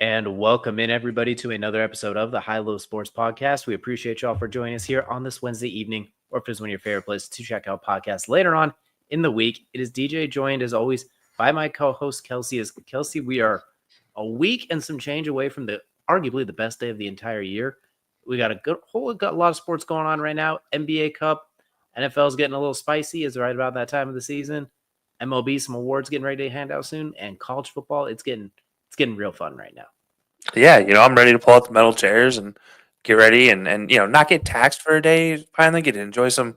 And welcome in, everybody, to another episode of the HighLowSports podcast. We appreciate y'all for joining us here on this Wednesday evening, or if it's one of your favorite places to check out podcasts later on in the week. It is DJ, joined as always by my co-host Kelcey. Kelcey, we are a week and some change away from arguably the best day of the entire year. We got got a lot of sports going on right now. NBA Cup, NFL's getting a little spicy. It's right about that time of the season. MLB, some awards getting ready to hand out soon, and college football, it's getting real fun right now. Yeah, I'm ready to pull out the metal chairs and get ready and not get taxed for a day. Finally, get to enjoy some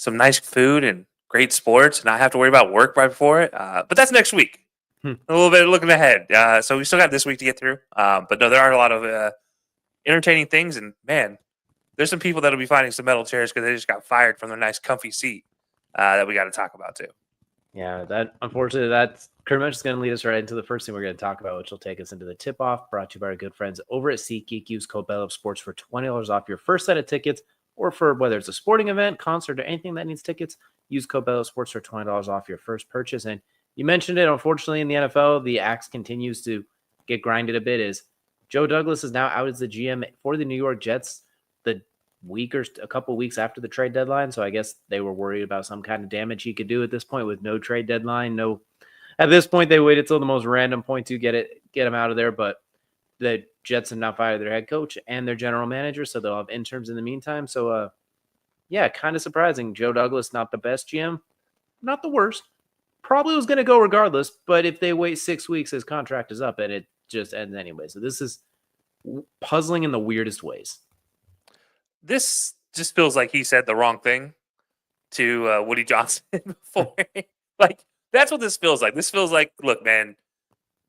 nice food and great sports, and not have to worry about work right before it. But that's next week. A little bit looking ahead. So we still got this week to get through. But no, there are a lot of entertaining things, and man, there's some people that'll be finding some metal chairs because they just got fired from their nice, comfy seat that we got to talk about too. Yeah, unfortunately, that's pretty much going to lead us right into the first thing we're going to talk about, which will take us into the tip-off, brought to you by our good friends over at SeatGeek. Use code BELLUPSPORTS for $20 off your first set of tickets, or for whether it's a sporting event, concert, or anything that needs tickets, use code BELLUPSPORTS for $20 off your first purchase. And you mentioned it, unfortunately, in the NFL, the axe continues to get grinded a bit. Is Joe Douglas is now out as the GM for the New York Jets the week or a couple of weeks after the trade deadline. So I guess they were worried about some kind of damage he could do at this point with no trade deadline. At this point, they waited till the most random point to get him out of there. But the Jets have now fired their head coach and their general manager, so they'll have interns in the meantime. So, yeah, kind of surprising. Joe Douglas, not the best GM, not the worst. Probably was going to go regardless, but if they wait 6 weeks, his contract is up, and it just ends anyway. So this is puzzling in the weirdest ways. This just feels like he said the wrong thing to Woody Johnson before. Like, that's what this feels like. This feels like, look, man,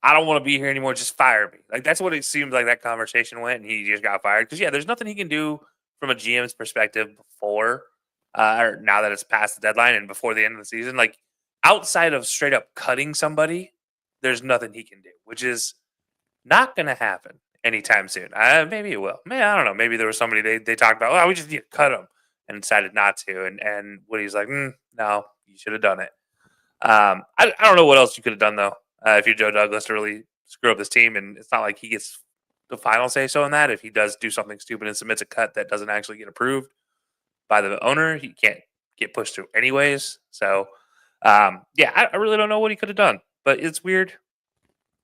I don't want to be here anymore. Just fire me. Like, that's what it seems like that conversation went, and he just got fired. Because, yeah, there's nothing he can do from a GM's perspective before, or now that it's past the deadline and before the end of the season. Like, outside of straight up cutting somebody, there's nothing he can do, which is not going to happen anytime soon. Maybe it will. Man, I don't know. Maybe there was somebody they talked about, oh, we just need to cut him, and decided not to. And Woody's like, no, you should have done it. I don't know what else you could have done, though, if you're Joe Douglas, to really screw up this team. And it's not like he gets the final say-so in that. If he does do something stupid and submits a cut that doesn't actually get approved by the owner, he can't get pushed through anyways. So, yeah, I really don't know what he could have done. But it's weird.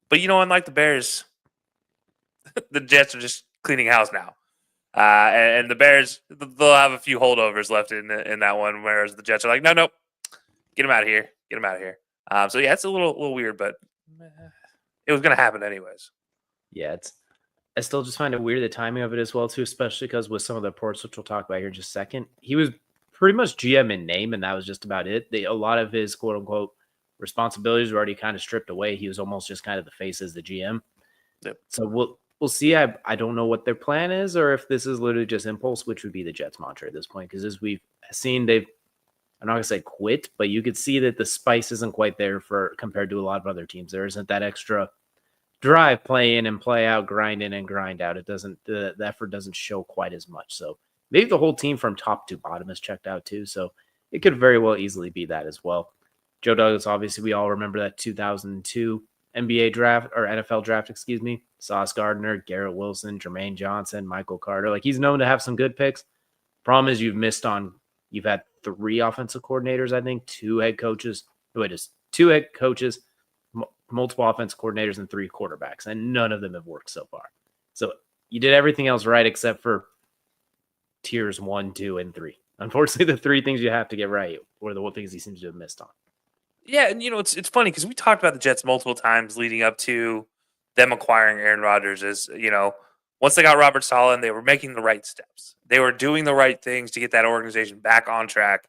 But, unlike the Bears, the Jets are just cleaning house now. And the Bears, they'll have a few holdovers left in that one, whereas the Jets are like, no, get him out of here. Get him out of here. So, yeah, it's a little weird, but it was going to happen anyways. Yeah, I still just find it weird, the timing of it as well, too, especially because with some of the reports, which we'll talk about here in just a second, he was pretty much GM in name, and that was just about it. A lot of his quote-unquote responsibilities were already kind of stripped away. He was almost just kind of the face as the GM. Yep. So we'll see. I don't know what their plan is, or if this is literally just impulse, which would be the Jets' mantra at this point, because as we've seen, I'm not going to say quit, but you could see that the spice isn't quite there compared to a lot of other teams. There isn't that extra drive, play in and play out, grind in and grind out. The effort doesn't show quite as much. So maybe the whole team from top to bottom is checked out too. So it could very well easily be that as well. Joe Douglas, obviously, we all remember that 2002 NBA draft, or NFL draft, Sauce Gardner, Garrett Wilson, Jermaine Johnson, Michael Carter. Like, he's known to have some good picks. Problem is you've had 3 offensive coordinators, I think, 2 head coaches, multiple offensive coordinators, and 3 quarterbacks, and none of them have worked so far. So you did everything else right except for tiers 1, 2, and 3. Unfortunately, the 3 things you have to get right were the things he seems to have missed on. Yeah, and it's funny because we talked about the Jets multiple times leading up to them acquiring Aaron Rodgers. Once they got Robert Saleh, they were making the right steps. They were doing the right things to get that organization back on track.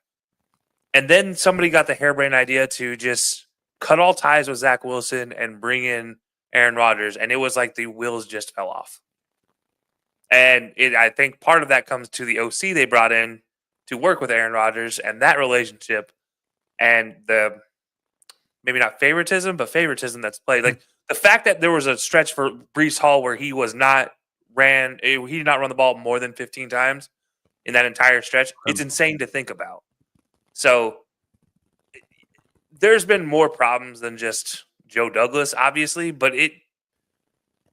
And then somebody got the harebrained idea to just cut all ties with Zach Wilson and bring in Aaron Rodgers, and it was like the wheels just fell off. And I think part of that comes to the OC they brought in to work with Aaron Rodgers and that relationship, and the maybe not favoritism, but favoritism that's played. Like the fact that there was a stretch for Breece Hall where he did not run the ball more than 15 times in that entire stretch. It's insane to think about. So there's been more problems than just Joe Douglas, obviously, but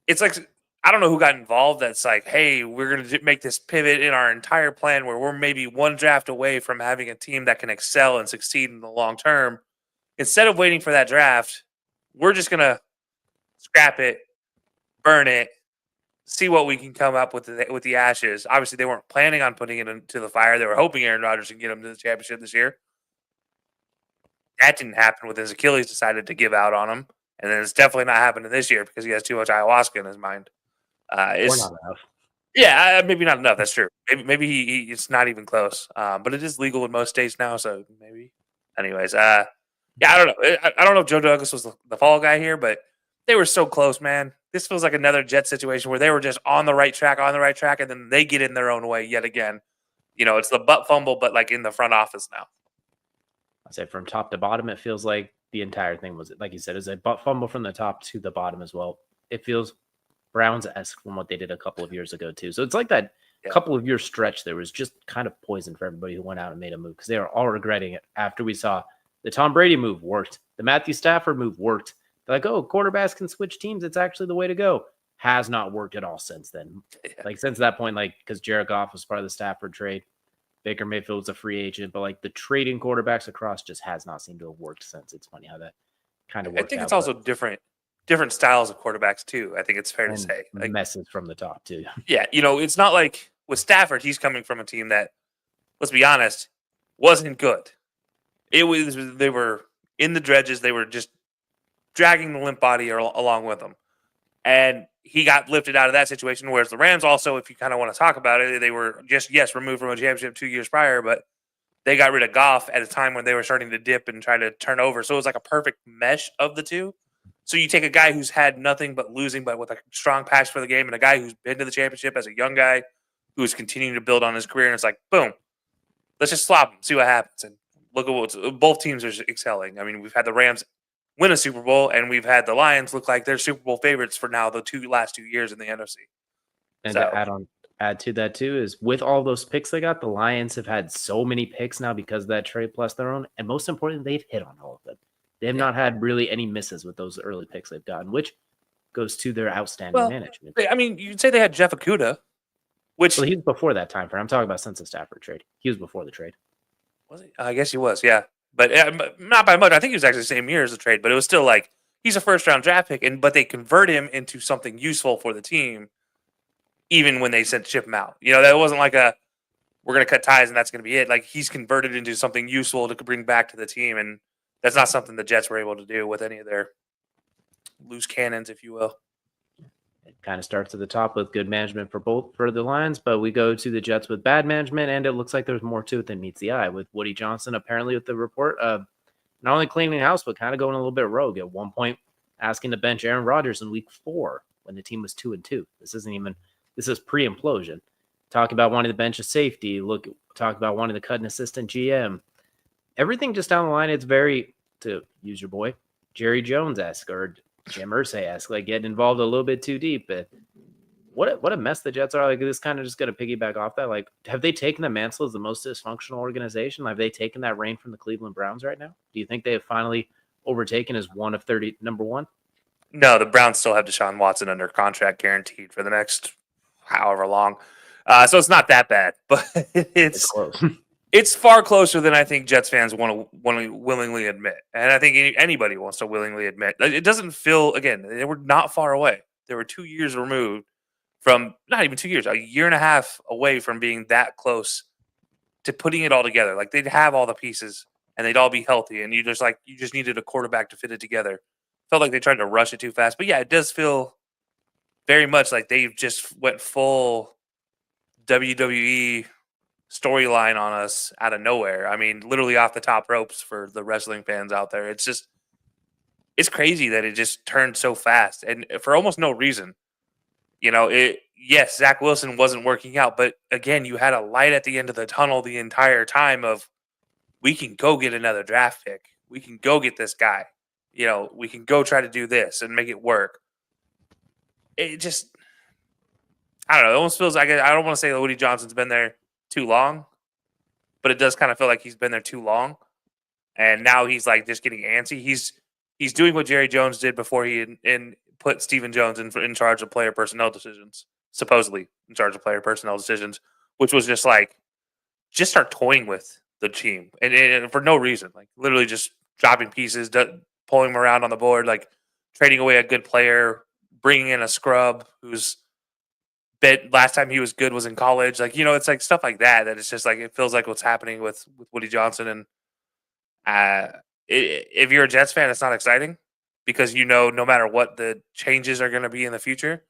it's like, I don't know who got involved. That's like, hey, we're going to make this pivot in our entire plan where we're maybe one draft away from having a team that can excel and succeed in the long term. Instead of waiting for that draft, we're just going to scrap it, burn it, see what we can come up with the ashes. Obviously, they weren't planning on putting it into the fire. They were hoping Aaron Rodgers can get them to the championship this year. That didn't happen with his Achilles decided to give out on him. And then it's definitely not happening this year because he has too much ayahuasca in his mind. Or not enough. Yeah, maybe not enough. That's true. Maybe it's not even close. But it is legal in most states now, so maybe. Anyways, yeah, I don't know. I don't know if Joe Douglas was the fall guy here, but they were so close, man. This feels like another Jet situation where they were just on the right track, and then they get in their own way yet again. It's the butt fumble, but like in the front office now. I say from top to bottom, it feels like the entire thing was, like you said, is a butt fumble from the top to the bottom as well. It feels Browns-esque from what they did a couple of years ago too. So it's like that couple of year stretch there was just kind of poison for everybody who went out and made a move because they were all regretting it after we saw the Tom Brady move worked. The Matthew Stafford move worked. They're like, oh, quarterbacks can switch teams. It's actually the way to go. Has not worked at all since then. Like since that point, like because Jared Goff was part of the Stafford trade. Baker Mayfield was a free agent, but like the trading quarterbacks across just has not seemed to have worked since. It's funny how that kind of worked out. I think it's also different styles of quarterbacks too. I think it's fair to say. Like, messes from the top too. Yeah, it's not like with Stafford, he's coming from a team that, let's be honest, wasn't good. They were in the dredges. They were just dragging the limp body along with them. And he got lifted out of that situation, whereas the Rams also, if you kind of want to talk about it, they were just, removed from a championship 2 years prior, but they got rid of Goff at a time when they were starting to dip and try to turn over. So it was like a perfect mesh of the two. So you take a guy who's had nothing but losing, but with a strong passion for the game, and a guy who's been to the championship as a young guy who's continuing to build on his career, and it's like, boom, let's just swap them, see what happens. And look at both teams are excelling. I mean, we've had the Rams win a Super Bowl, and we've had the Lions look like they're Super Bowl favorites for now the last 2 years in the NFC. And to add to that too is with all those picks they got, the Lions have had so many picks now because of that trade plus their own, and most importantly, they've hit on all of them. They have not had really any misses with those early picks they've gotten, which goes to their outstanding management. I mean, you'd say they had Jeff Okudah, which he was before that time frame. I'm talking about since the Stafford trade. He was before the trade. Was he? I guess he was, yeah. But not by much. I think he was actually the same year as the trade, but it was still like he's a first-round draft pick, but they convert him into something useful for the team, even when they ship him out. That wasn't like we're going to cut ties and that's going to be it. Like he's converted into something useful to bring back to the team, and that's not something the Jets were able to do with any of their loose cannons, if you will. It kind of starts at the top with good management for the Lions, but we go to the Jets with bad management, and it looks like there's more to it than meets the eye. With Woody Johnson apparently with the report of not only cleaning the house, but kind of going a little bit rogue. At one point, asking to bench Aaron Rodgers in week 4 when the team was 2-2. This is pre-implosion. Talk about wanting to bench a safety. Talk about wanting to cut an assistant GM. Everything just down the line, it's very, to use your boy, Jerry Jones-esque or Jim Irsay-esque, like getting involved a little bit too deep. But what a mess the Jets are. Like this kind of just going to piggyback off that. Like, have they taken the mantle as the most dysfunctional organization? Have they taken that reign from the Cleveland Browns right now? Do you think they have finally overtaken as one of 30 number one? No, the Browns still have Deshaun Watson under contract guaranteed for the next however long. So it's not that bad, but it's close. It's far closer than I think Jets fans want to willingly admit. And I think anybody wants to willingly admit. It doesn't feel, again, they were not far away. They were 2 years removed from, not even 2 years, a year and a half away from being that close to putting it all together. Like they'd have all the pieces and they'd all be healthy. And you just needed a quarterback to fit it together. Felt like they tried to rush it too fast. But yeah, it does feel very much like they just went full WWE storyline on us out of nowhere. I mean, literally off the top ropes for the wrestling fans out there. It's crazy that it just turned so fast and for almost no reason. Yes, Zach Wilson wasn't working out, but again, you had a light at the end of the tunnel the entire time of we can go get another draft pick. We can go get this guy. We can go try to do this and make it work. It just, I don't know. It almost feels like, I don't want to say that Woody Johnson's been there too long, but it does kind of feel like he's been there too long. And now he's like just getting antsy. He's doing what Jerry Jones did before he put Stephen Jones in charge of player personnel decisions, supposedly in charge of player personnel decisions, which was just like, just start toying with the team and for no reason, like literally just dropping pieces, pulling them around on the board, like trading away a good player, bringing in a scrub who's last time he was good was in college. Like, it's like stuff like that. That it's just like, it feels like what's happening with Woody Johnson. And if you're a Jets fan, it's not exciting because no matter what the changes are going to be in the future,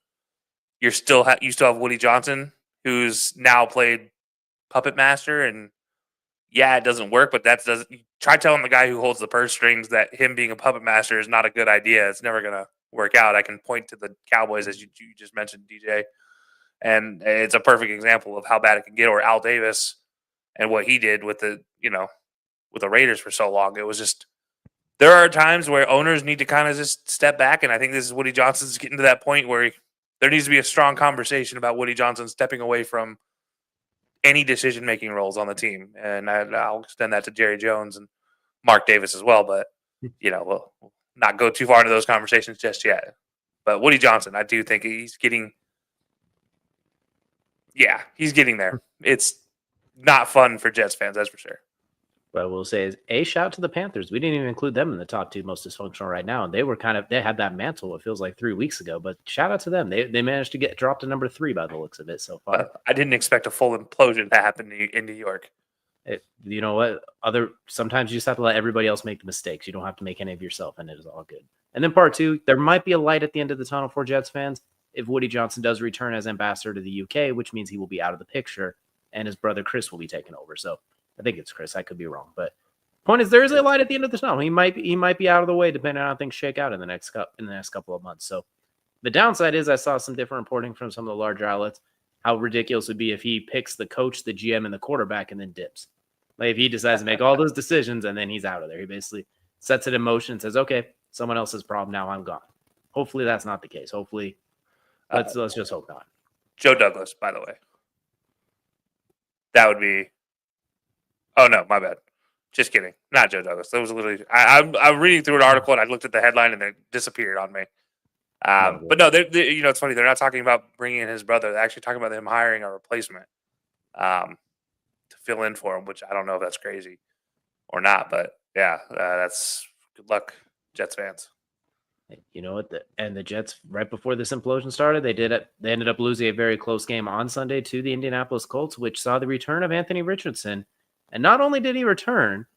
you still have Woody Johnson, who's now played puppet master. And yeah, it doesn't work, but doesn't try telling the guy who holds the purse strings that him being a puppet master is not a good idea. It's never going to work out. I can point to the Cowboys, as you just mentioned, DJ. And it's a perfect example of how bad it can get. Or Al Davis and what he did with the Raiders for so long. It was just, there are times where owners need to kind of just step back. And I think this is Woody Johnson's getting to that point where there needs to be a strong conversation about Woody Johnson stepping away from any decision-making roles on the team. And I'll extend that to Jerry Jones and Mark Davis as well. But, we'll not go too far into those conversations just yet. But Woody Johnson, I do think he's getting there. It's not fun for Jets fans, that's for sure. What I will say is shout out to the Panthers. We didn't even include them in the top 2 most dysfunctional right now. And they had that mantle, it feels like 3 weeks ago, but shout out to them. They managed to get dropped to number 3 by the looks of it so far. I didn't expect a full implosion to happen in New York. You know what? Sometimes you just have to let everybody else make the mistakes. You don't have to make any of yourself, and it is all good. And then part 2, there might be a light at the end of the tunnel for Jets fans if Woody Johnson does return as ambassador to the UK, which means he will be out of the picture, and his brother Chris will be taken over. So I think it's Chris. I could be wrong, but point is, there is a light at the end of the tunnel. He might be out of the way depending on how things shake out in the next couple of months. So the downside is I saw some different reporting from some of the larger outlets how ridiculous it would be if he picks the coach, the GM, and the quarterback and then dips. Like if he decides to make all those decisions and then he's out of there. He basically sets it in motion and says, "Okay, someone else's problem. Now I'm gone." Hopefully that's not the case. Hopefully, let's just hope not. Joe Douglas, by the way, that would be. Oh no, my bad. Just kidding. Not Joe Douglas. That was literally. I'm reading through an article and I looked at the headline and it disappeared on me. But no, it's funny. They're not talking about bringing in his brother. They're actually talking about him hiring a replacement to fill in for him, which I don't know if that's crazy or not. But yeah, that's good luck, Jets fans. You know what? The Jets, right before this implosion started, they ended up losing a very close game on Sunday to the Indianapolis Colts, which saw the return of Anthony Richardson. And not only did he return,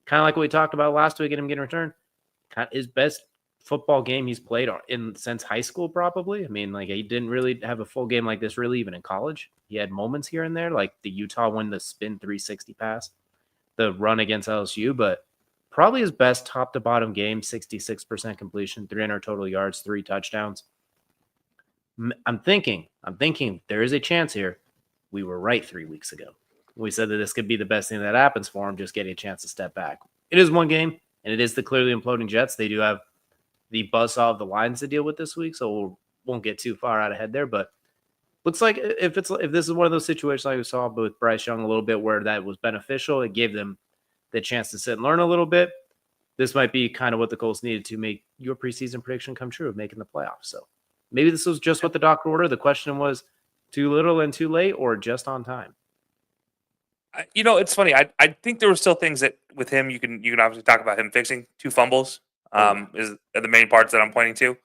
kind of like what we talked about last week, him getting returned, his best football game he's played since high school, probably. I mean, like he didn't really have a full game like this, really, even in college. He had moments here and there, like the Utah win, the spin 360 pass, the run against LSU, but probably his best top to bottom game, 66% completion, 300 total yards, 3 touchdowns. I'm thinking there is a chance here. We were right 3 weeks ago. We said that this could be the best thing that happens for him, just getting a chance to step back. It is one game, and it is the clearly imploding Jets. They do have the buzzsaw of the Lions to deal with this week, so we won't get too far out ahead there. But looks like if this is one of those situations like we saw with Bryce Young a little bit where that was beneficial, it gave them the chance to sit and learn a little bit. This might be kind of what the Colts needed to make your preseason prediction come true of making the playoffs. So maybe this was just what the doctor ordered. The question was too little and too late or just on time. It's funny. I think there were still things that with him you can obviously talk about him fixing 2 fumbles. Is the main parts that I'm pointing to.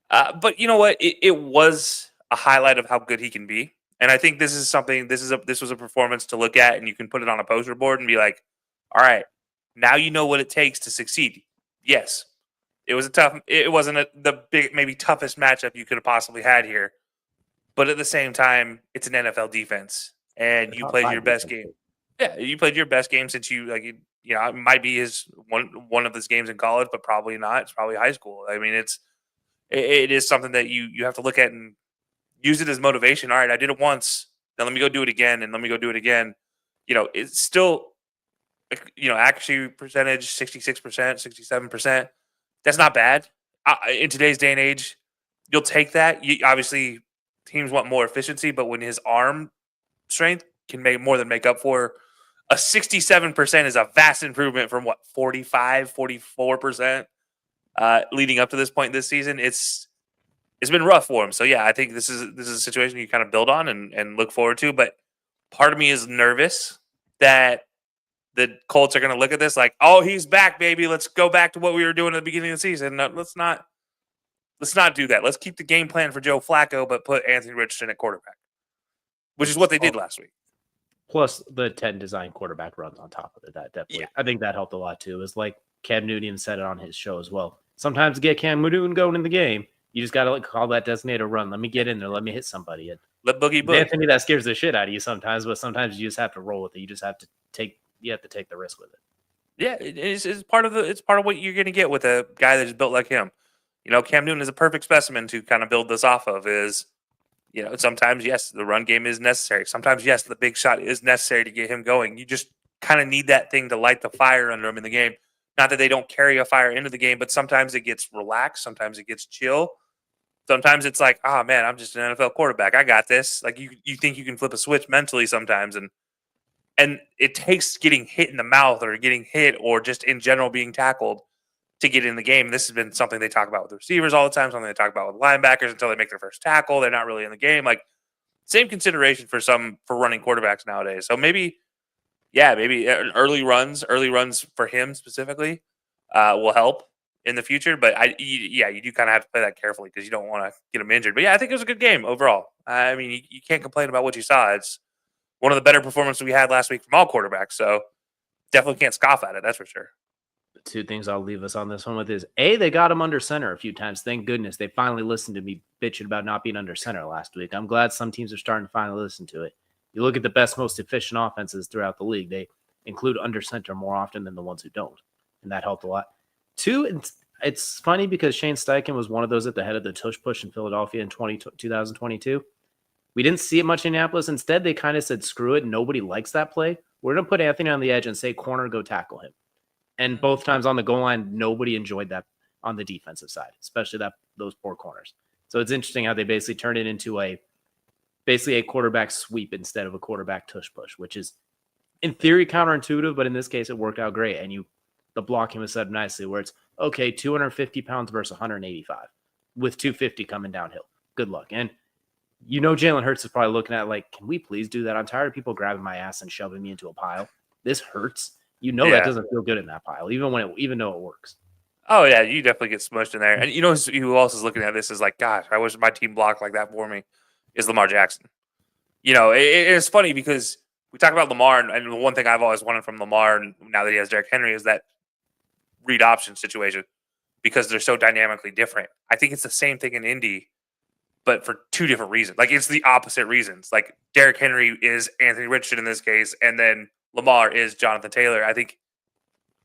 But you know what? It was a highlight of how good he can be, and I think this is something. This was a performance to look at, and you can put it on a poster board and be like, "All right, now you know what it takes to succeed." Yes, it was It wasn't the big, maybe toughest matchup you could have possibly had here, but at the same time, it's an NFL defense, and you played your best game. Yeah, you played your best game since it might be his one of his games in college, but probably not. It's probably high school. I mean, it is something that you have to look at and use it as motivation. All right, I did it once. Now let me go do it again, and let me go do it again. It's still, accuracy percentage 66%, 67%. That's not bad in today's day and age. You'll take that. Obviously, teams want more efficiency, but when his arm strength can make up for. A 67% is a vast improvement from 45, 44% leading up to this point this season. It's it's been rough for him. So yeah, I think this is a situation you kind of build on and look forward to. But part of me is nervous that the Colts are going to look at this like, oh, he's back, baby. Let's go back to what we were doing at the beginning of the season. No, let's not do that. Let's keep the game plan for Joe Flacco, but put Anthony Richardson at quarterback, which is what they did last week. Plus the 10 design quarterback runs on top of it. That definitely, Yeah. I think that helped a lot too. It was like Cam Newton said it on his show as well. Sometimes to get Cam Newton going in the game, you just got to call that designated run. Let me get in there. Let me hit somebody. Let boogie book. Anthony, that scares the shit out of you sometimes, but sometimes you just have to roll with it. You just have to take the risk with it. Yeah, it's part of what you're going to get with a guy that's built like him. Cam Newton is a perfect specimen to kind of build this off of. Sometimes yes, the run game is necessary. Sometimes yes, the big shot is necessary to get him going. You just kind of need that thing to light the fire under him in the game. Not that they don't carry a fire into the game, but sometimes it gets relaxed. Sometimes it gets chill. Sometimes it's like, oh man, I'm just an NFL quarterback. I got this. Like you think you can flip a switch mentally sometimes, and it takes getting hit in the mouth or getting hit or just in general being tackled to get in the game. This has been something they talk about with the receivers all the time, something they talk about with linebackers until they make their first tackle. They're not really in the game. Like same consideration for running quarterbacks nowadays. So maybe early runs for him specifically will help in the future. But you do kind of have to play that carefully because you don't want to get him injured. But yeah, I think it was a good game overall. I mean, you can't complain about what you saw. It's one of the better performances we had last week from all quarterbacks. So definitely can't scoff at it. That's for sure. The two things I'll leave us on this one with is A, they got him under center a few times. Thank goodness they finally listened to me bitching about not being under center last week. I'm glad some teams are starting to finally listen to it. You look at the best, most efficient offenses throughout the league, they include under center more often than the ones who don't. And that helped a lot. Two, it's funny because Shane Steichen was one of those at the head of the tush push in Philadelphia in 2022. We didn't see it much in Indianapolis. Instead, they kind of said, screw it. Nobody likes that play. We're going to put Anthony on the edge and say, corner, go tackle him. And both times on the goal line, nobody enjoyed that on the defensive side, especially those poor corners. So it's interesting how they basically turned it into basically a quarterback sweep instead of a quarterback tush push, which is in theory counterintuitive, but in this case, it worked out great. And the blocking was set up nicely where it's, okay, 250 pounds versus 185 with 250 coming downhill. Good luck. And Jalen Hurts is probably looking at like, can we please do that? I'm tired of people grabbing my ass and shoving me into a pile. This hurts. That doesn't feel good in that pile, even though it works. Oh yeah, you definitely get smushed in there. And who else is looking at this is like, gosh, I wish my team blocked like that for me. Is Lamar Jackson. It's funny because we talk about Lamar, and the one thing I've always wanted from Lamar, now that he has Derrick Henry, is that read option situation because they're so dynamically different. I think it's the same thing in Indy, but for two different reasons. Like it's the opposite reasons. Like Derrick Henry is Anthony Richardson in this case, and then Lamar is Jonathan Taylor. I think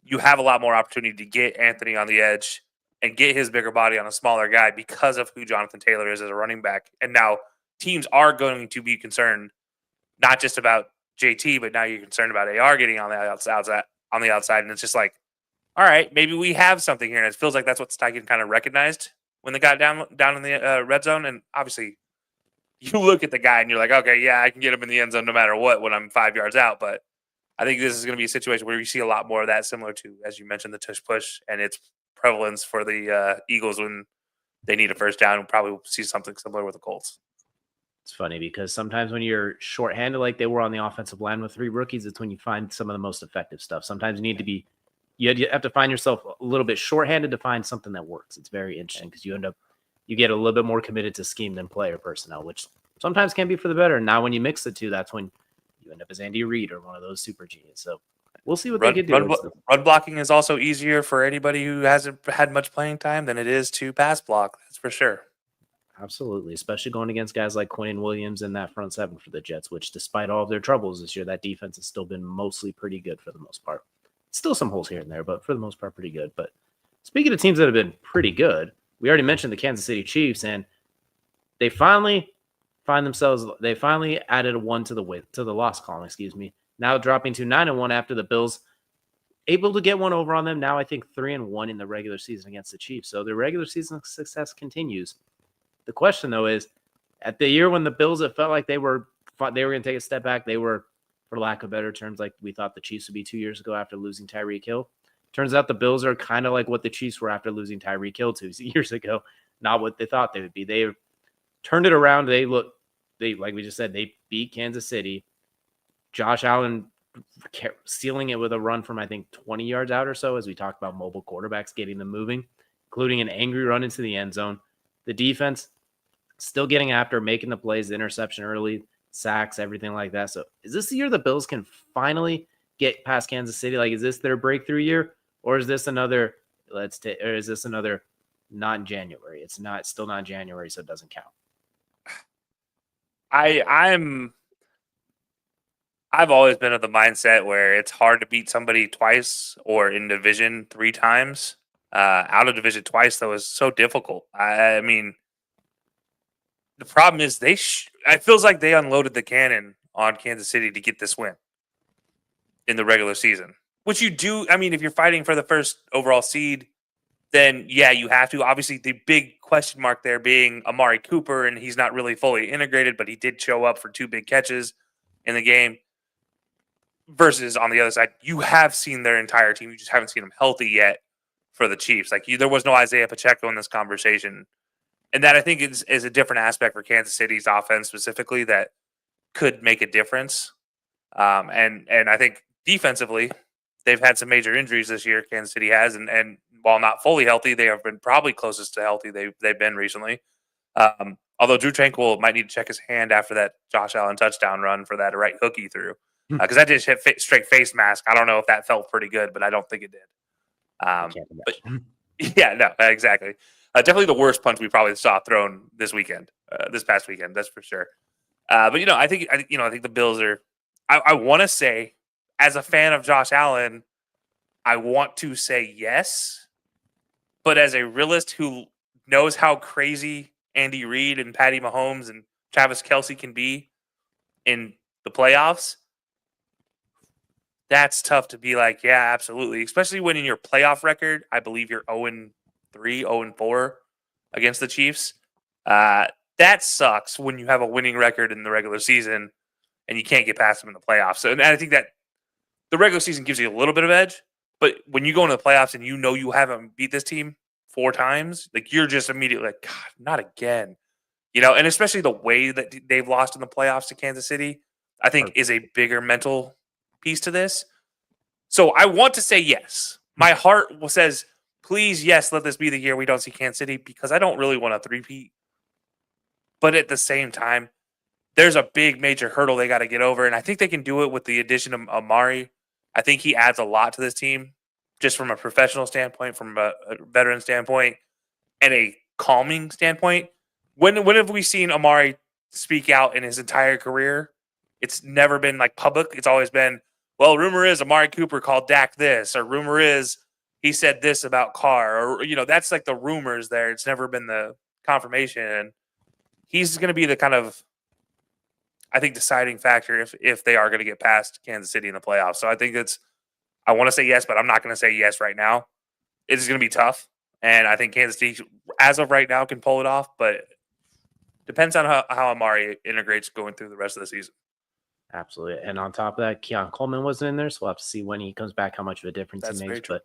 you have a lot more opportunity to get Anthony on the edge and get his bigger body on a smaller guy because of who Jonathan Taylor is as a running back. And now teams are going to be concerned not just about JT, but now you're concerned about AR getting on the outside. And it's just like, all right, maybe we have something here. And it feels like that's what Steichen kind of recognized when they got down in the red zone. And obviously, you look at the guy and you're like, okay, yeah, I can get him in the end zone no matter what when I'm 5 yards out. But I think this is going to be a situation where you see a lot more of that, similar to, as you mentioned, the tush push and its prevalence for the Eagles when they need a first down. We'll probably see something similar with the Colts. It's funny because sometimes when you're shorthanded like they were on the offensive line with 3 rookies, it's when you find some of the most effective stuff. Sometimes you have to find yourself a little bit shorthanded to find something that works. It's very interesting because you get a little bit more committed to scheme than player personnel, which sometimes can be for the better. And now when you mix the two, that's when you end up as Andy Reid or one of those super genius. So we'll see what they can do. Run blocking is also easier for anybody who hasn't had much playing time than it is to pass block. That's for sure. Absolutely, especially going against guys like Coyne Williams and that front seven for the Jets, which despite all of their troubles this year, that defense has still been mostly pretty good for the most part. Still some holes here and there, but for the most part, pretty good. But speaking of teams that have been pretty good, we already mentioned the Kansas City Chiefs, and they finally added a 1 to the loss column, now dropping to 9-1 after the Bills able to get one over on them. Now I think 3-1 in the regular season against the Chiefs. So their regular season success continues. The question though is, at the year when the Bills, it felt like they were going to take a step back. They were, for lack of better terms, like we thought the Chiefs would be 2 years ago after losing Tyreek Hill. Turns out the Bills are kind of like what the Chiefs were after losing Tyreek Hill 2 years ago. not what they thought they would be. They turned it around. They like we just said, they beat Kansas City. Josh Allen sealing it with a run from, I think, 20 yards out or so, as we talked about mobile quarterbacks getting them moving, including an angry run into the end zone. The defense still getting after, making the plays, the interception early, sacks, everything like that. So is this the year the Bills can finally get past Kansas City? Like, is this their breakthrough year, or is this another or is this another not in January? It's not, still not January, so it doesn't count. I've always been of the mindset where it's hard to beat somebody twice or in division 3 times. Out of division twice, though, is so difficult. I mean, the problem is it feels like they unloaded the cannon on Kansas City to get this win in the regular season, which you do. I mean, if you're fighting for the first overall seed, then yeah, you have to. Obviously, the big question mark there being Amari Cooper, and he's not really fully integrated, but he did show up for 2 big catches in the game. Versus on the other side, you have seen their entire team. You just haven't seen them healthy yet for the Chiefs. Like, there was no Isaiah Pacheco in this conversation. And that, I think, is a different aspect for Kansas City's offense specifically that could make a difference. And I think defensively, they've had some major injuries this year, Kansas City has. And while not fully healthy, they have been probably closest to healthy they've been recently. Although Drew Tranquill might need to check his hand after that Josh Allen touchdown run for that right hook he threw. Because that just hit straight face mask. I don't know if that felt pretty good, but I don't think it did. But yeah, no, exactly. Definitely the worst punch we probably saw thrown this past weekend. That's for sure. But I think the Bills are. I want to say, as a fan of Josh Allen, I want to say yes, but as a realist who knows how crazy Andy Reid and Patty Mahomes and Travis Kelcey can be in the playoffs. That's tough to be like, yeah, absolutely. Especially when in your playoff record, I believe you're 0-3, 0-4 against the Chiefs. That sucks when you have a winning record in the regular season and you can't get past them in the playoffs. And I think that the regular season gives you a little bit of edge, but when you go into the playoffs and you haven't beat this team 4 times, like, you're just immediately like, God, not again. And especially the way that they've lost in the playoffs to Kansas City, I think is a bigger mental piece to this. So I want to say yes. My heart says, please, yes, let this be the year we don't see Kansas City, because I don't really want a three-peat. But at the same time, there's a big major hurdle they got to get over, and I think they can do it with the addition of Amari. I think he adds a lot to this team, just from a professional standpoint, from a veteran standpoint, and a calming standpoint. When have we seen Amari speak out in his entire career? It's never been like public. It's always been, well, rumor is Amari Cooper called Dak this, or rumor is he said this about Carr, or, that's like the rumors there. It's never been the confirmation. And he's going to be the kind of, I think, deciding factor if they are going to get past Kansas City in the playoffs. So I think I want to say yes, but I'm not going to say yes right now. It's going to be tough. And I think Kansas City, as of right now, can pull it off, but depends on how Amari integrates going through the rest of the season. Absolutely. And on top of that, Keon Coleman wasn't in there, so we'll have to see when he comes back how much of a difference he makes. But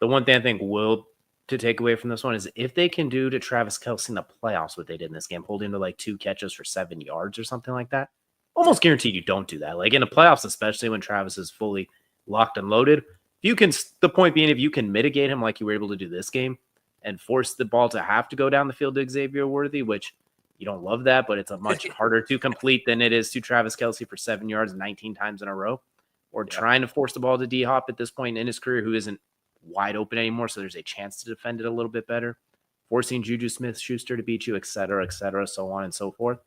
the one thing I think to take away from this one is if they can do to Travis Kelce in the playoffs what they did in this game, hold him to like 2 catches for 7 yards or something like that, almost guaranteed you don't do that. Like in the playoffs, especially when Travis is fully locked and loaded, the point being, if you can mitigate him like you were able to do this game and force the ball to have to go down the field to Xavier Worthy, which you don't love that, but it's a much harder to complete than it is to Travis Kelce for 7 yards 19 times in a row, or trying to force the ball to D-Hop at this point in his career, who isn't wide open anymore, so there's a chance to defend it a little bit better, forcing Juju Smith-Schuster to beat you, et cetera, so on and so forth.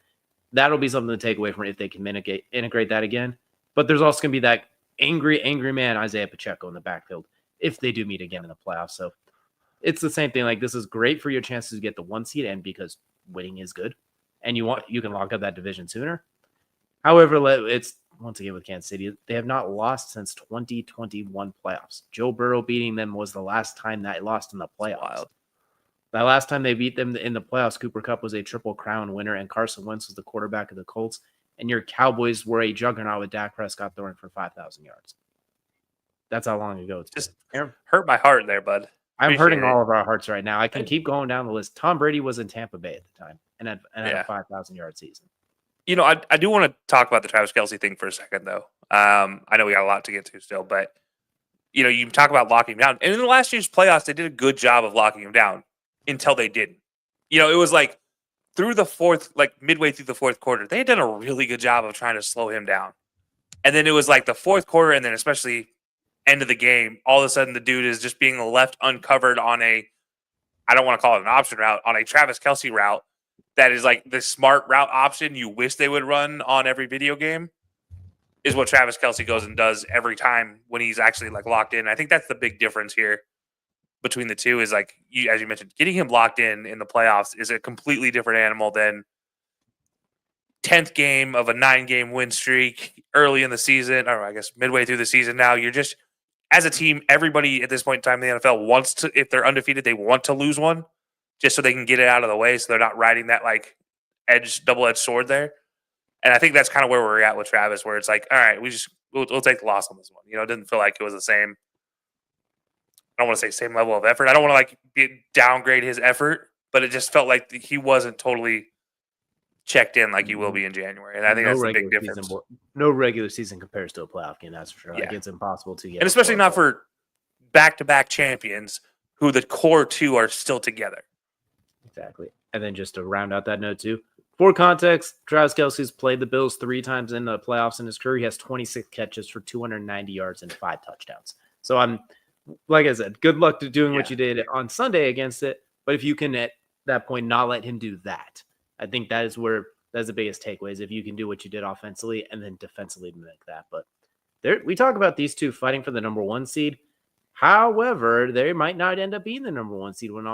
That'll be something to take away from it if they can integrate that again. But there's also going to be that angry man Isaiah Pacheco in the backfield if they do meet again in the playoffs. So it's the same thing. Like, this is great for your chances to get the 1 seed, and because winning is good, and you can lock up that division sooner. However, it's once again with Kansas City, they have not lost since 2021 playoffs. Joe Burrow beating them was the last time that lost in the playoffs. Wild. That last time they beat them in the playoffs, Cooper Kupp was a Triple Crown winner, and Carson Wentz was the quarterback of the Colts. And your Cowboys were a juggernaut with Dak Prescott throwing for 5,000 yards. That's how long ago it's just hurt my heart there, bud. I'm Appreciate hurting it. all of our hearts right now. I can keep going down the list. Tom Brady was in Tampa Bay at the time and had a 5,000-yard season. You know, I do want to talk about the Travis Kelce thing for a second, though. I know we got a lot to get to still, but you know, you talk about locking him down, and in the last year's playoffs, they did a good job of locking him down until they didn't. You know, it was like through the fourth, like midway through the fourth quarter, they had done a really good job of trying to slow him down, and then it was like the fourth quarter, and then especially end of the game, all of a sudden the dude is just being left uncovered on a, I don't want to call it an option route, on a Travis Kelce route that is like the smart route option you wish they would run on every video game, is what Travis Kelce goes and does every time when he's actually like locked in. I think that's the big difference here between the two is like, as you mentioned, getting him locked in the playoffs is a completely different animal than 10th game of a 9-game win streak early in the season, or I guess midway through the season. Now you're just, as a team, everybody at this point in time in the NFL wants to, if they're undefeated, they want to lose one just so they can get it out of the way so they're not riding that like double-edged sword there. And I think that's kind of where we're at with Travis, where it's like, all right, we'll take the loss on this one. You know, it didn't feel like it was the same. I don't want to say same level of effort. I don't want to like downgrade his effort, but it just felt like he wasn't totally checked in like he will be in January. And I think that's the big difference. No regular season compares to a playoff game, that's for sure. Yeah. Like it's impossible to get. And especially not for back-to-back champions who the core two are still together. Exactly. And then just to round out that note too, for context, Travis Kelce's played the Bills 3 times in the playoffs in his career. He has 26 catches for 290 yards and 5 touchdowns. So I'm, like I said, good luck to doing what you did on Sunday against it. But if you can at that point not let him do that, I think that's the biggest takeaway is if you can do what you did offensively and then defensively mimic that. But we talk about these two fighting for the number 1 seed. However, they might not end up being the number 1 seed when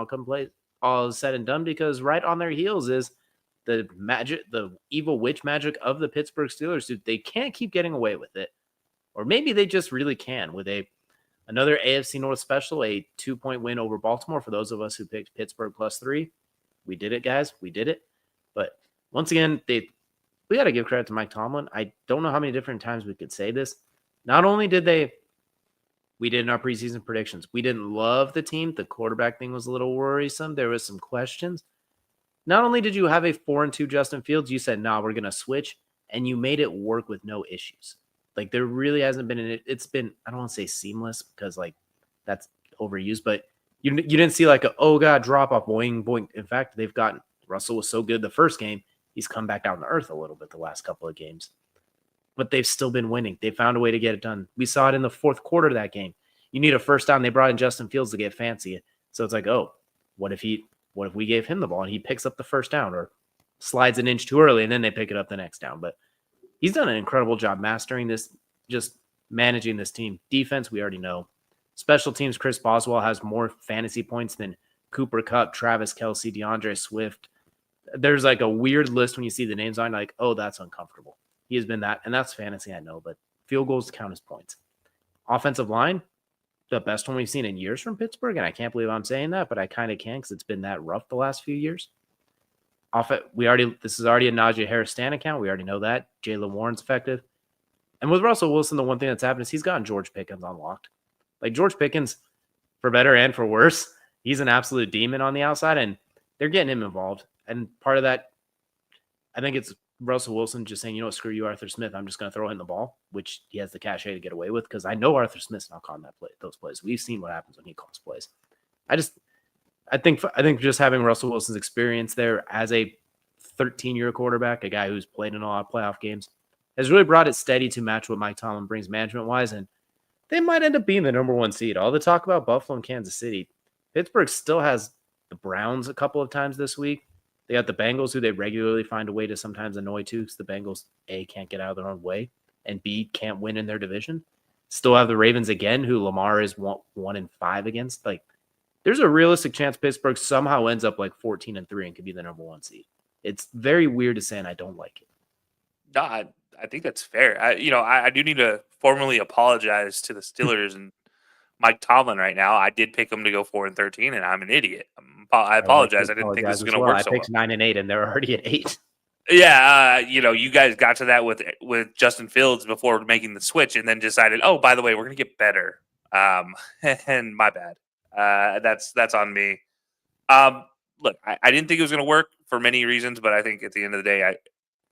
all is said and done, because right on their heels is the evil witch magic of the Pittsburgh Steelers. Dude, they can't keep getting away with it. Or maybe they just really can with another AFC North special, a 2-point win over Baltimore. For those of us who picked Pittsburgh +3, we did it, guys. We did it. But once again, we got to give credit to Mike Tomlin. I don't know how many different times we could say this. Not only did we did in our preseason predictions, we didn't love the team. The quarterback thing was a little worrisome. There was some questions. Not only did you have a 4-2 Justin Fields, you said, nah, we're going to switch, and you made it work with no issues. Like, there really hasn't been it's been, I don't want to say seamless because, like, that's overused, but you didn't see like oh, God, drop off, boing, boing. In fact, Russell was so good the first game, he's come back down to earth a little bit the last couple of games. But they've still been winning. They found a way to get it done. We saw it in the fourth quarter of that game. You need a first down. They brought in Justin Fields to get fancy. So it's like, oh, what if we gave him the ball and he picks up the first down or slides an inch too early and then they pick it up the next down? But he's done an incredible job mastering this, just managing this team. Defense, we already know. Special teams, Chris Boswell has more fantasy points than Cooper Kupp, Travis Kelce, DeAndre Swift. There's like a weird list when you see the names on, like, oh, that's uncomfortable. He has been that, and that's fantasy, I know, but field goals count as points. Offensive line, the best one we've seen in years from Pittsburgh, and I can't believe I'm saying that, but I kind of can because it's been that rough the last few years. This is already a Najee Harris Stan account. We already know that. Jaylen Warren's effective. And with Russell Wilson, the one thing that's happened is he's gotten George Pickens unlocked. Like, George Pickens, for better and for worse, he's an absolute demon on the outside, and they're getting him involved. And part of that, I think it's Russell Wilson just saying, you know what, screw you, Arthur Smith. I'm just going to throw in the ball, which he has the cachet to get away with because I know Arthur Smith's not calling those plays. We've seen what happens when he calls plays. I think just having Russell Wilson's experience there as a 13-year quarterback, a guy who's played in a lot of playoff games, has really brought it steady to match what Mike Tomlin brings management-wise, and they might end up being the number 1 seed. All the talk about Buffalo and Kansas City, Pittsburgh still has the Browns a couple of times this week. They got the Bengals, who they regularly find a way to sometimes annoy too, because the Bengals, A, can't get out of their own way, and B, can't win in their division. Still have the Ravens again, who Lamar is 1-5 against. Like, there's a realistic chance Pittsburgh somehow ends up like 14-3 and could be the number 1 seed. It's very weird to say, and I don't like it. No, I think that's fair. I do need to formally apologize to the Steelers and Mike Tomlin right now. I did pick them to go 4-13, and I'm an idiot. I apologize. I didn't think this was going to work so well. I picked 9-8, and they're already at 8. Yeah, you guys got to that with Justin Fields before making the switch, and then decided, oh, by the way, we're going to get better. And my bad. That's on me. Look, I didn't think it was going to work for many reasons, but I think at the end of the day,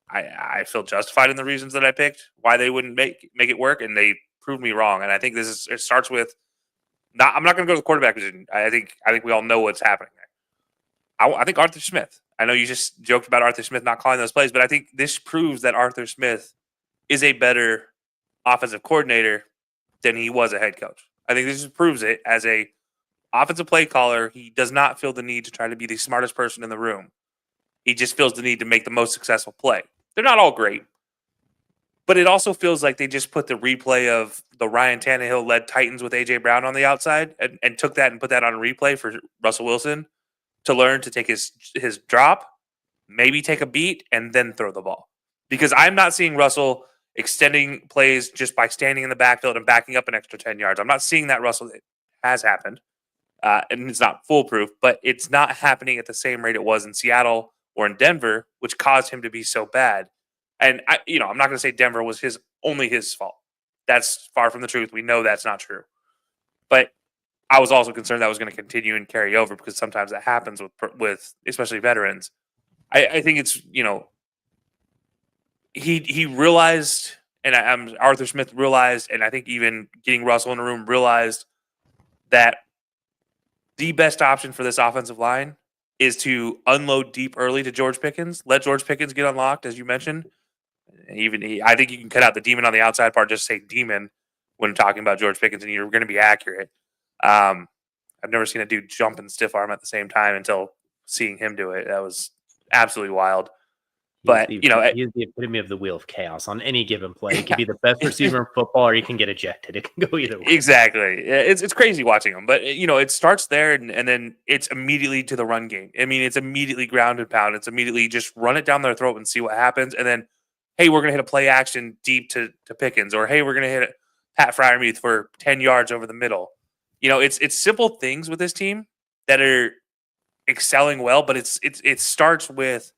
I feel justified in the reasons that I picked why they wouldn't make it work, and they proved me wrong. And I think it starts with I'm not going to go to the quarterback position. I think we all know what's happening there. I think Arthur Smith. I know you just joked about Arthur Smith not calling those plays, but I think this proves that Arthur Smith is a better offensive coordinator than he was a head coach. I think this just proves it as a offensive play caller. He does not feel the need to try to be the smartest person in the room. He just feels the need to make the most successful play. They're not all great, but it also feels like they just put the replay of the Ryan Tannehill-led Titans with A.J. Brown on the outside and took that and put that on a replay for Russell Wilson to learn to take his drop, maybe take a beat, and then throw the ball. Because I'm not seeing Russell extending plays just by standing in the backfield and backing up an extra 10 yards. I'm not seeing that Russell. It has happened, and it's not foolproof, but it's not happening at the same rate it was in Seattle or in Denver, which caused him to be so bad. And I'm not going to say Denver was only his fault. That's far from the truth. We know that's not true. But I was also concerned that was going to continue and carry over because sometimes that happens with especially veterans. I think it's he realized, and Arthur Smith realized, and I think even getting Russell in the room realized that the best option for this offensive line is to unload deep early to George Pickens, let George Pickens get unlocked, as you mentioned. I think you can cut out the demon on the outside part, just say demon when talking about George Pickens, and you're going to be accurate. I've never seen a dude jump and stiff arm at the same time until seeing him do it. That was absolutely wild. But he's the epitome of the wheel of chaos on any given play. He can be the best receiver in football, or he can get ejected. It can go either way. Exactly. It's crazy watching him, but it starts there, and then it's immediately to the run game. I mean, it's immediately ground and pound. It's immediately just run it down their throat and see what happens, and then hey, we're gonna hit a play action deep to Pickens, or hey, we're gonna hit Pat Fryermuth for 10 yards over the middle. It's simple things with this team that are excelling well, but it starts with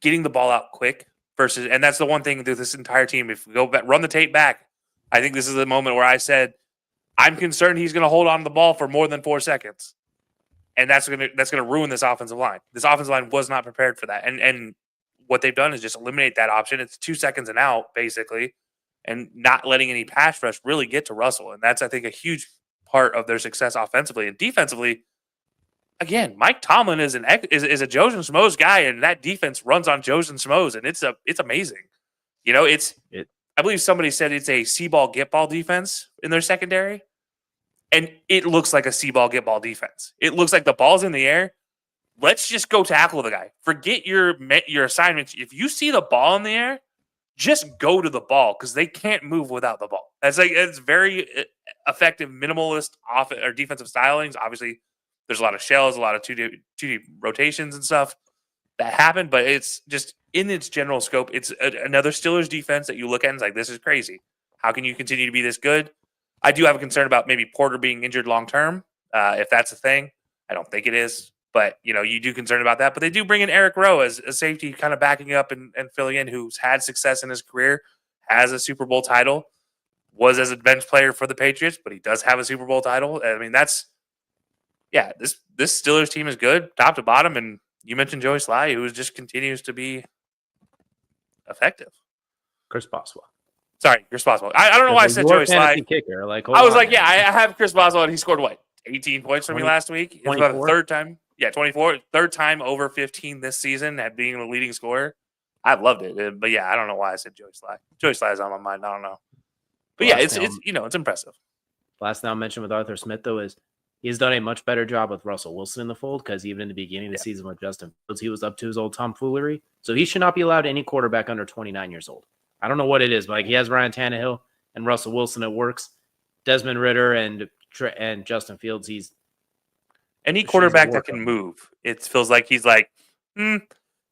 getting the ball out quick versus, and that's the one thing with this entire team. If we go back, run the tape back, I think this is the moment where I said, I'm concerned he's going to hold on to the ball for more than 4 seconds. And that's going to ruin this offensive line. This offensive line was not prepared for that. And what they've done is just eliminate that option. It's 2 seconds and out, basically, and not letting any pass rush really get to Russell. And that's, I think, a huge part of their success offensively. And defensively, again, Mike Tomlin is a Joes and Schmoes guy, and that defense runs on Joes and Schmoes, and it's amazing. I believe somebody said it's a see-ball, get-ball defense in their secondary, and it looks like a see-ball, get-ball defense. It looks like the ball's in the air. Let's just go tackle the guy. Forget your assignments. If you see the ball in the air, just go to the ball because they can't move without the ball. It's very effective, minimalist or defensive stylings. Obviously, there's a lot of shells, a lot of two deep rotations and stuff that happen, but it's just in its general scope. It's another Steelers defense that you look at and it's like, this is crazy. How can you continue to be this good? I do have a concern about maybe Porter being injured long term, if that's a thing. I don't think it is, but you do concern about that. But they do bring in Eric Rowe as a safety, kind of backing up and filling in, who's had success in his career, has a Super Bowl title, was as a bench player for the Patriots, but he does have a Super Bowl title. I mean, this Steelers team is good, top to bottom, and you mentioned Joey Sly, who just continues to be effective. Chris Boswell. Sorry, Chris Boswell. I don't know why I said Joey Sly. Kicker. I was like, I have Chris Boswell, and he scored 18 points for me last week. It's about the third time. Yeah, 24. Third time over 15 this season at being the leading scorer. I loved it. But yeah, I don't know why I said Joey Sly. Joey Sly is on my mind. I don't know. But yeah, it's impressive. Last thing I'll mention with Arthur Smith, though, is he's done a much better job with Russell Wilson in the fold because even in the beginning of the season with Justin Fields, he was up to his old tomfoolery. So he should not be allowed any quarterback under 29 years old. I don't know what it is, but he has Ryan Tannehill and Russell Wilson. It works. Desmond Ridder and Justin Fields. He's any quarterback that can move. It feels like he's like, I'm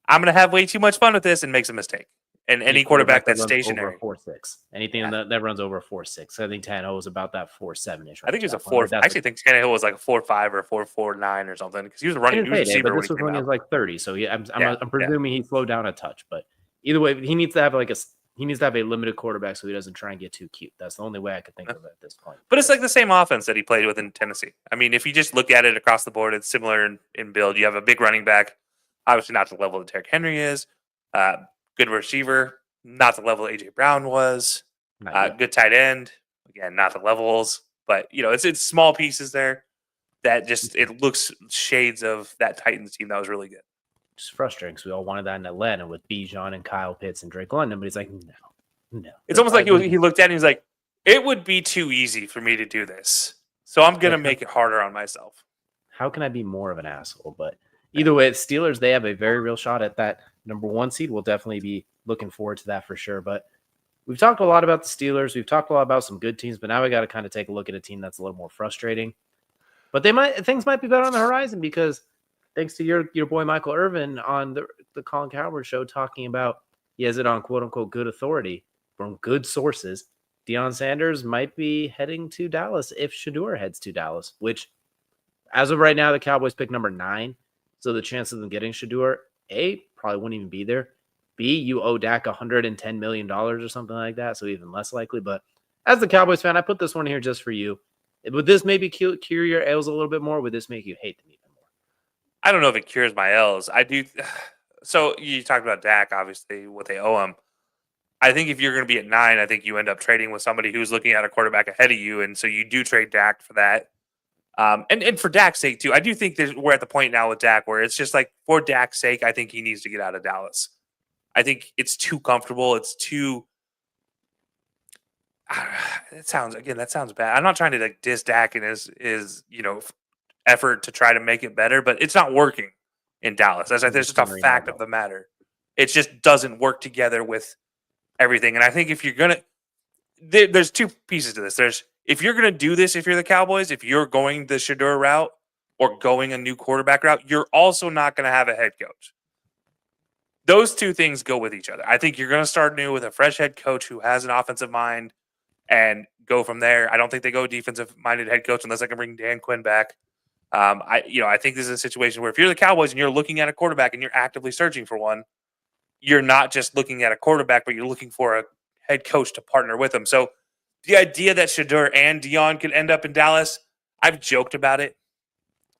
going to have way too much fun with this and makes a mistake. And any quarterback that's stationary. 4.6. Anything that runs over 4.6. I think Tannehill was about that 4.7-ish. I think he was a 4. I actually think Tannehill was like a 4.5 or 4.49 or something because he was running receiver but this was when he was like 30. So I'm presuming he slowed down a touch. But either way, he needs to have like he needs to have a limited quarterback so he doesn't try and get too cute. That's the only way I could think of it at this point. But it's like the same offense that he played with in Tennessee. I mean, if you just look at it across the board, it's similar in build. You have a big running back, obviously not to the level that Derrick Henry is. Good receiver, not the level A.J. Brown was. Good tight end, again, not the levels. But, it's small pieces there that just it looks shades of that Titans team that was really good. It's frustrating because we all wanted that in Atlanta with Bijan and Kyle Pitts and Drake London, but he's like, no. It's almost like he looked at it and he's like, it would be too easy for me to do this, so I'm going to make it harder on myself. How can I be more of an asshole? But either way, Steelers, they have a very real shot at that number 1 seed. We'll definitely be looking forward to that for sure. But we've talked a lot about the Steelers. We've talked a lot about some good teams, but now we got to kind of take a look at a team that's a little more frustrating. But things might be better on the horizon because thanks to your boy Michael Irvin on the Colin Cowherd show talking about he has it on quote-unquote good authority from good sources. Deion Sanders might be heading to Dallas if Shadeur heads to Dallas, which as of right now, the Cowboys pick number 9. So the chance of them getting Shadeur, A, probably wouldn't even be there. B, you owe Dak $110 million or something like that, so even less likely. But as the Cowboys fan, I put this one here just for you. Would this maybe cure your ails a little bit more? Would this make you hate them even more? I don't know if it cures my L's. I do. So you talked about Dak, obviously, what they owe him. I think if you're going to be at 9, I think you end up trading with somebody who's looking at a quarterback ahead of you, and so you do trade Dak for that. And for Dak's sake, too, I do think we're at the point now with Dak where it's just like, for Dak's sake, I think he needs to get out of Dallas. I think it's too comfortable. It's too... that sounds bad. I'm not trying to diss Dak and his effort to try to make it better, but it's not working in Dallas. That's just a fact of the matter. It just doesn't work together with everything. And I think if you're going to... There's 2 pieces to this. If you're going to do this, if you're the Cowboys, if you're going the Shadeur route or going a new quarterback route, you're also not going to have a head coach. Those 2 things go with each other. I think you're going to start new with a fresh head coach who has an offensive mind and go from there. I don't think they go defensive-minded head coach unless I can bring Dan Quinn back. I think this is a situation where if you're the Cowboys and you're looking at a quarterback and you're actively searching for one, you're not just looking at a quarterback, but you're looking for a head coach to partner with them. So the idea that Shadeur and Deion could end up in Dallas, I've joked about it.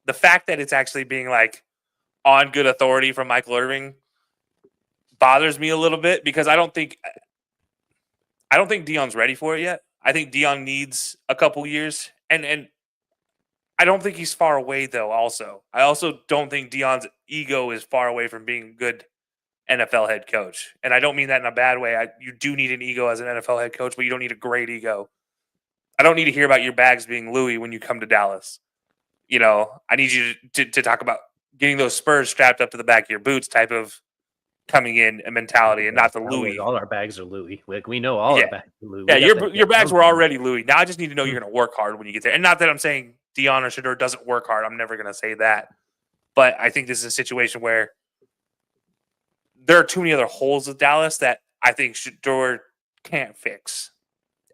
The fact that it's actually being on good authority from Michael Irvin bothers me a little bit because I don't think Deion's ready for it yet. I think Deion needs a couple years, and I don't think he's far away though. I also don't think Deion's ego is far away from being a good NFL head coach, and I don't mean that in a bad way. You do need an ego as an NFL head coach, but you don't need a great ego. I don't need to hear about your bags being Louis when you come to Dallas. I need you to talk about getting those spurs strapped up to the back of your boots type of coming in a mentality, and not the Louis. All our bags are Louis. We know all our bags are Louis. Yeah, your bags were already Louis. Now I just need to know you're going to work hard when you get there. And not that I'm saying Deion or Shadeur doesn't work hard. I'm never going to say that. But I think this is a situation where there are too many other holes with Dallas that I think Shadeur can't fix.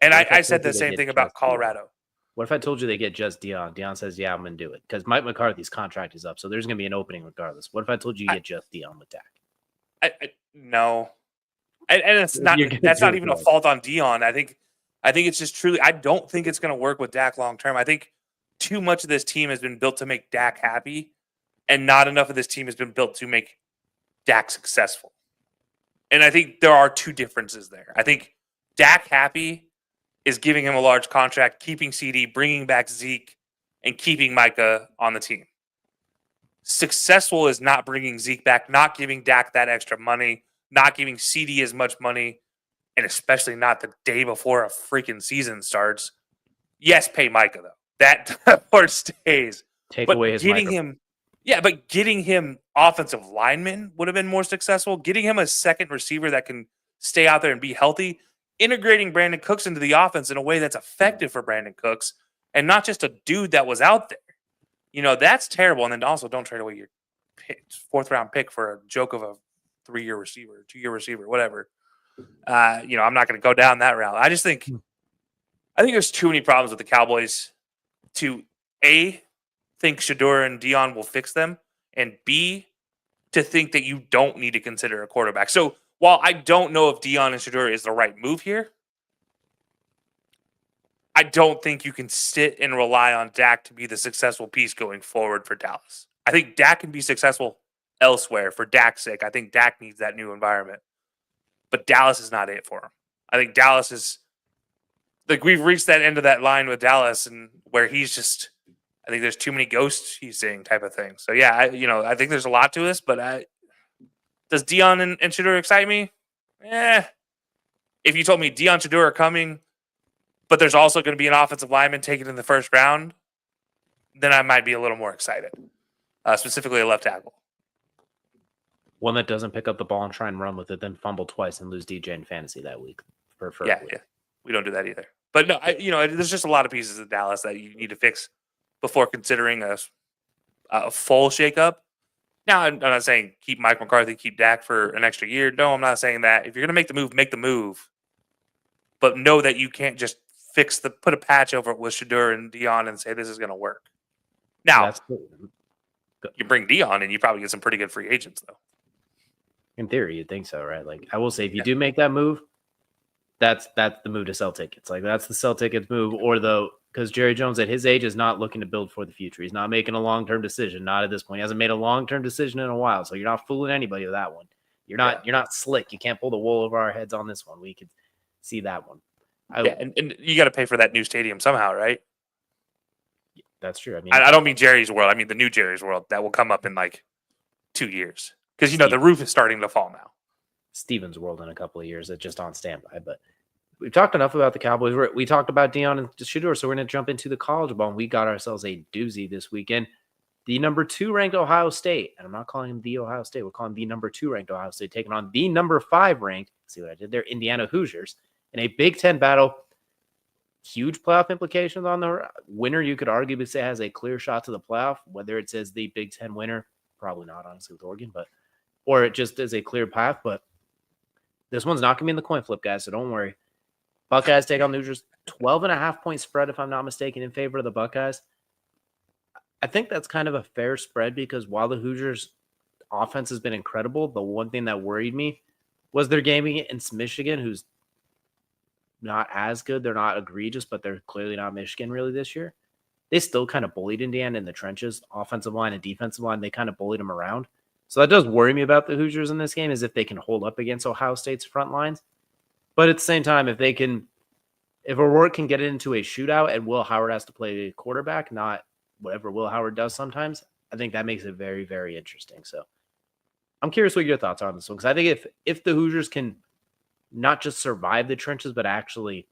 And I said the same thing about Colorado. What if I told you they get just Deion? Deion says, yeah, I'm going to do it. Because Mike McCarthy's contract is up, so there's going to be an opening regardless. What if I told you get just Deion with Dak? No. And it's not that's not even a fault on Deion. I think it's just truly, I don't think it's going to work with Dak long term. I think too much of this team has been built to make Dak happy, and not enough of this team has been built to make Dak successful. And I think there are 2 differences there. I think Dak happy is giving him a large contract, keeping CD, bringing back Zeke, and keeping Micah on the team. Successful is not bringing Zeke back, not giving Dak that extra money, not giving CD as much money, and especially not the day before a freaking season starts. Yes, pay Micah, though. That part stays. Take away his getting him. Yeah, but getting him offensive lineman would have been more successful. Getting him a second receiver that can stay out there and be healthy. Integrating Brandon Cooks into the offense in a way that's effective for Brandon Cooks and not just a dude that was out there. That's terrible. And then also don't trade away your 4th-round pick for a joke of a 3-year receiver, 2-year receiver, whatever. I'm not going to go down that route. I think there's too many problems with the Cowboys to A, think Shadeur and Deion will fix them, and B, to think that you don't need to consider a quarterback. So while I don't know if Deion and Shadeur is the right move here, I don't think you can sit and rely on Dak to be the successful piece going forward for Dallas. I think Dak can be successful elsewhere for Dak's sake. I think Dak needs that new environment. But Dallas is not it for him. I think Dallas is like we've reached that end of that line with Dallas and where he's just I think there's too many ghosts he's seeing type of thing. So yeah, I think there's a lot to this, but does Deion and Shadeur excite me? If you told me Deion Shadeur are coming, but there's also going to be an offensive lineman taken in the first round, then I might be a little more excited. Specifically a left tackle. One that doesn't pick up the ball and try and run with it, then fumble twice and lose DJ in fantasy that week. Preferably. Yeah. We don't do that either. But no, there's just a lot of pieces of Dallas that you need to fix before considering a full shakeup. Now, I'm not saying keep Mike McCarthy, keep Dak for an extra year. No, I'm not saying that. If you're going to make the move. But know that you can't just put a patch over it with Shadeur and Deion and say this is going to work. Now, you bring Deion and you probably get some pretty good free agents, though. In theory, you'd think so, right? Like, I will say, if you do make that move, that's the move to sell tickets. Like, that's the sell tickets move, because Jerry Jones at his age is not looking to build for the future. He's not making a long-term decision. Not at this point. He hasn't made a long-term decision in a while. So you're not fooling anybody with that one. You're not slick. You can't pull the wool over our heads on this one. We could see that one. And you got to pay for that new stadium somehow, right? That's true. I mean, I don't mean Jerry's World. I mean the new Jerry's World that will come up in like 2 years because the roof is starting to fall now. Steven's World in a couple of years. It's just on standby. But we've talked enough about the Cowboys. We talked about Deion and Shadeur, so we're going to jump into the college ball. And we got ourselves a doozy this weekend. The number 2 ranked Ohio State, and I'm not calling him the Ohio State. We're calling the number 2 ranked Ohio State, taking on the number 5 ranked. See what I did there? Indiana Hoosiers in a Big Ten battle. Huge playoff implications on the winner. You could arguably say has a clear shot to the playoff, whether it says the Big Ten winner, probably not, honestly, with Oregon, or it just is a clear path. But this one's not going to be in the coin flip, guys, so don't worry. Buckeyes take on the Hoosiers. 12.5-point spread, if I'm not mistaken, in favor of the Buckeyes. I think that's kind of a fair spread because while the Hoosiers' offense has been incredible, the one thing that worried me was their game against Michigan, who's not as good. They're not egregious, but they're clearly not Michigan really this year. They still kind of bullied Indiana in the trenches, offensive line and defensive line. They kind of bullied them around. So that does worry me about the Hoosiers in this game, is if they can hold up against Ohio State's front lines. But at the same time, if O'Rourke can get it into a shootout and Will Howard has to play quarterback, not whatever Will Howard does sometimes, I think that makes it very, very interesting. So I'm curious what your thoughts are on this one, because I think if the Hoosiers can not just survive the trenches, but actually,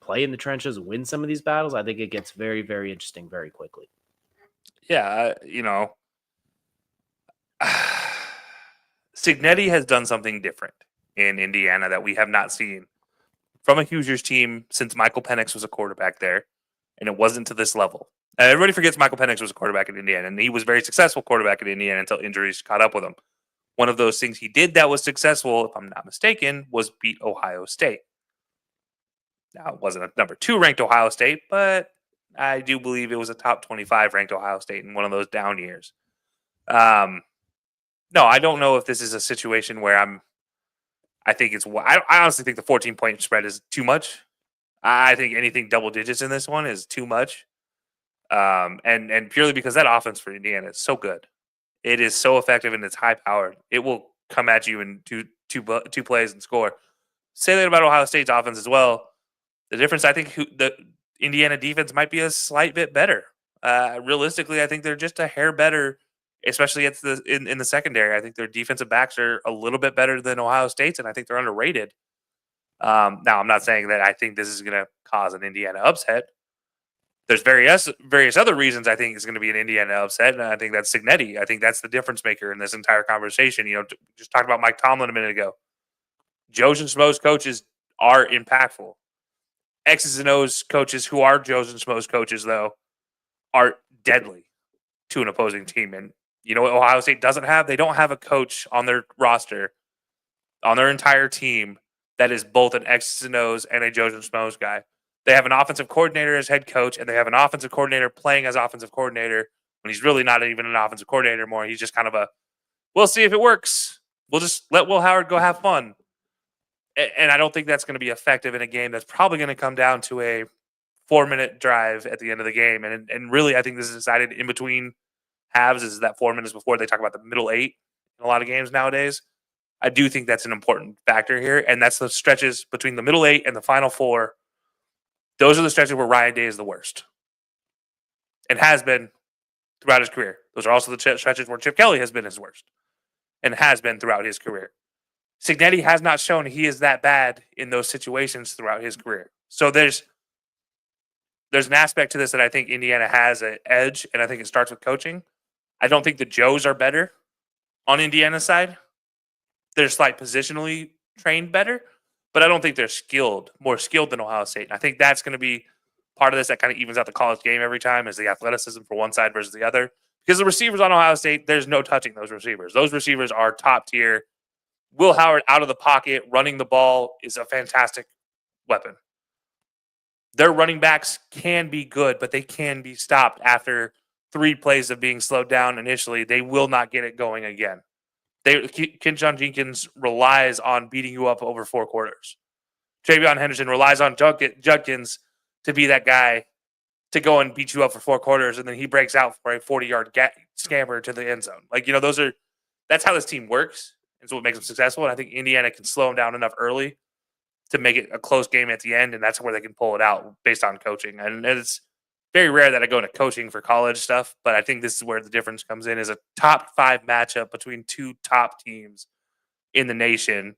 play in the trenches, win some of these battles, I think it gets very, very interesting very quickly. Yeah, Cignetti has done something different in Indiana that we have not seen from a Hoosiers team since Michael Penix was a quarterback there, and it wasn't to this level. Everybody forgets Michael Penix was a quarterback in Indiana, and he was a very successful quarterback in Indiana until injuries caught up with him. One of those things he did that was successful, if I'm not mistaken, was beat Ohio State. Now, it wasn't a number 2 ranked Ohio State, but I do believe it was a top 25 ranked Ohio State in one of those down years. No, I don't know if this is a situation where I honestly think the 14-point spread is too much. I think anything double digits in this one is too much. And purely because that offense for Indiana is so good. It is so effective and it's high powered. It will come at you in two plays and score. Say that about Ohio State's offense as well. The difference, I think, the Indiana defense might be a slight bit better. Realistically, I think they're just a hair better, especially in the secondary. I think their defensive backs are a little bit better than Ohio State's, and I think they're underrated. Now, I'm not saying that I think this is going to cause an Indiana upset. There's various other reasons I think it's going to be an Indiana upset, and I think that's Cignetti. I think that's the difference maker in this entire conversation. Just talked about Mike Tomlin a minute ago. Joe's and Schmo's coaches are impactful. X's and O's coaches who are Joe's and Schmo's coaches, though, are deadly to an opposing team. And you know what Ohio State doesn't have? They don't have a coach on their roster, on their entire team, that is both an X's and O's and a Joe's and Schmo's guy. They have an offensive coordinator as head coach, and they have an offensive coordinator playing as offensive coordinator when he's really not even an offensive coordinator anymore. He's just kind of we'll see if it works we'll just let Will Howard go have fun. And I don't think that's going to be effective in a game that's probably going to come down to a 4-minute drive at the end of the game. And really, I think this is decided in between halves, is that 4 minutes before. They talk about the middle 8 in a lot of games nowadays. I do think that's an important factor here. And that's the stretches between the middle 8 and the final 4. Those are the stretches where Ryan Day is the worst and has been throughout his career. Those are also the stretches where Chip Kelly has been his worst and has been throughout his career. Cignetti has not shown he is that bad in those situations throughout his career. So there's an aspect to this that I think Indiana has an edge, and I think it starts with coaching. I don't think the Joes are better on Indiana's side. They're slightly positionally trained better, but I don't think they're more skilled than Ohio State. And I think that's going to be part of this that kind of evens out the college game every time, is the athleticism for one side versus the other. Because the receivers on Ohio State, there's no touching those receivers. Those receivers are top tier. Will Howard out of the pocket, running the ball is a fantastic weapon. Their running backs can be good, but they can be stopped after 3 plays of being slowed down initially. They will not get it going again. Quinshon Jenkins relies on beating you up over 4 quarters. Travion Henderson relies on Judkins to be that guy to go and beat you up for 4 quarters, and then he breaks out for a 40-yard scamper to the end zone. That's how this team works. It's what makes them successful. And I think Indiana can slow them down enough early to make it a close game at the end, and that's where they can pull it out based on coaching. And it's very rare that I go into coaching for college stuff, but I think this is where the difference comes in, is a top 5 matchup between 2 top teams in the nation.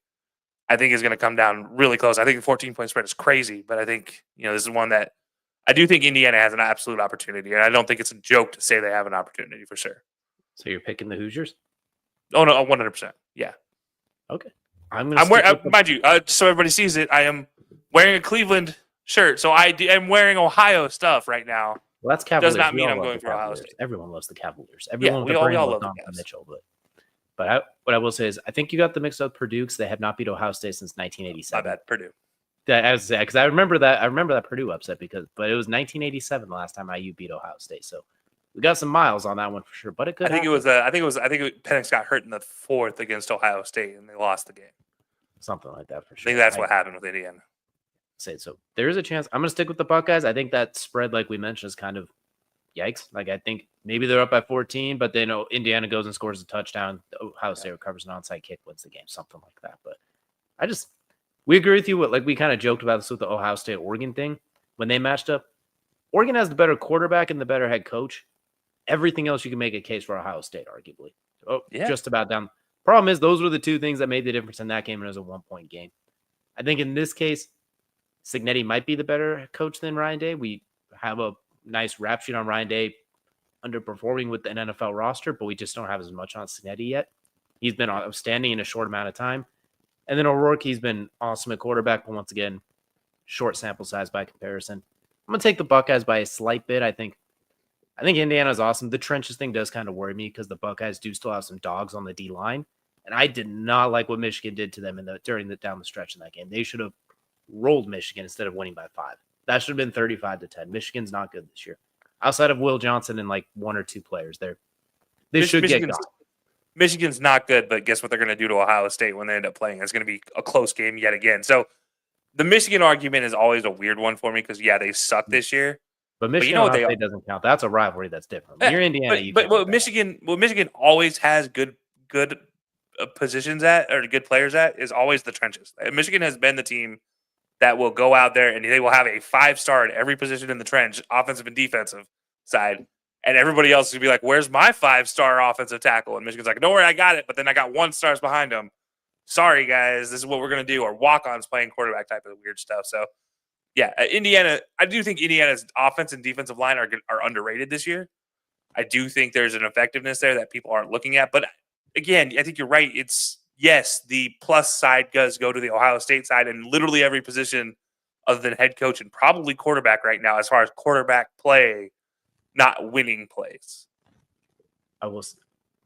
I think is going to come down really close. I think the 14-point spread is crazy, but I think this is one that I do think Indiana has an absolute opportunity, and I don't think it's a joke to say they have an opportunity for sure. So you're picking the Hoosiers? Oh no, 100%. Yeah. Okay. I'm wearing, mind you, so everybody sees it, I am wearing a Cleveland shirt, so I am wearing Ohio stuff right now. Well, that's Cavaliers. Does not mean I'm going for Ohio State. Everyone loves the Cavaliers. Everyone we all love Donovan Mitchell, but what I will say is, I think you got the mix up Purdue, because they have not beat Ohio State since 1987. My bad, Purdue. Because I remember that Purdue upset, but it was 1987 the last time IU beat Ohio State. So we got some miles on that one for sure. But it could. I think Penix got hurt in the 4th against Ohio State, and they lost the game. Something like that for sure. I think that's what happened with Indiana. So there is a chance. I'm going to stick with the Buckeyes. I think that spread, like we mentioned, is kind of yikes. Like, I think maybe they're up by 14, but they know Indiana goes and scores a touchdown. Ohio State recovers an onside kick, wins the game, something like that. But we agree with you. We kind of joked about this with the Ohio State Oregon thing when they matched up. Oregon has the better quarterback and the better head coach. Everything else, you can make a case for Ohio State, arguably. Just about down. Problem is, those were the 2 things that made the difference in that game, and it was a 1-point game. I think in this case, Cignetti might be the better coach than Ryan Day. We have a nice rap sheet on Ryan Day underperforming with an NFL roster, but we just don't have as much on Cignetti yet. He's been outstanding in a short amount of time. And then O'Rourke, he's been awesome at quarterback, but once again, short sample size by comparison. I'm going to take the Buckeyes by a slight bit. I think Indiana's awesome. The trenches thing does kind of worry me, because the Buckeyes do still have some dogs on the D-line. And I did not like what Michigan did to them down the stretch in that game. They should have rolled Michigan instead of winning by 5. That should have been 35-10. Michigan's not good this year. Outside of Will Johnson and 1 or 2 players, they should get gone. Michigan's not good, but guess what they're going to do to Ohio State when they end up playing? It's going to be a close game yet again. So the Michigan argument is always a weird one for me, because they suck this year. But Michigan Ohio State doesn't count. That's a rivalry that's different. When you're Indiana, Michigan always has good positions at, or good players at, is always the trenches. Michigan has been the team that will go out there and they will have a 5-star at every position in the trench, offensive and defensive side. And everybody else is going to be like, where's my 5-star offensive tackle? And Michigan's like, don't worry, I got it. But then I got 1 stars behind him. Sorry, guys, this is what we're going to do. Or walk-ons playing quarterback type of weird stuff. So, Indiana, I do think Indiana's offense and defensive line are underrated this year. I do think there's an effectiveness there that people aren't looking at. But again, I think you're right. It's, yes, the plus side does go to the Ohio State side, and literally every position other than head coach and probably quarterback right now, as far as quarterback play, not winning plays.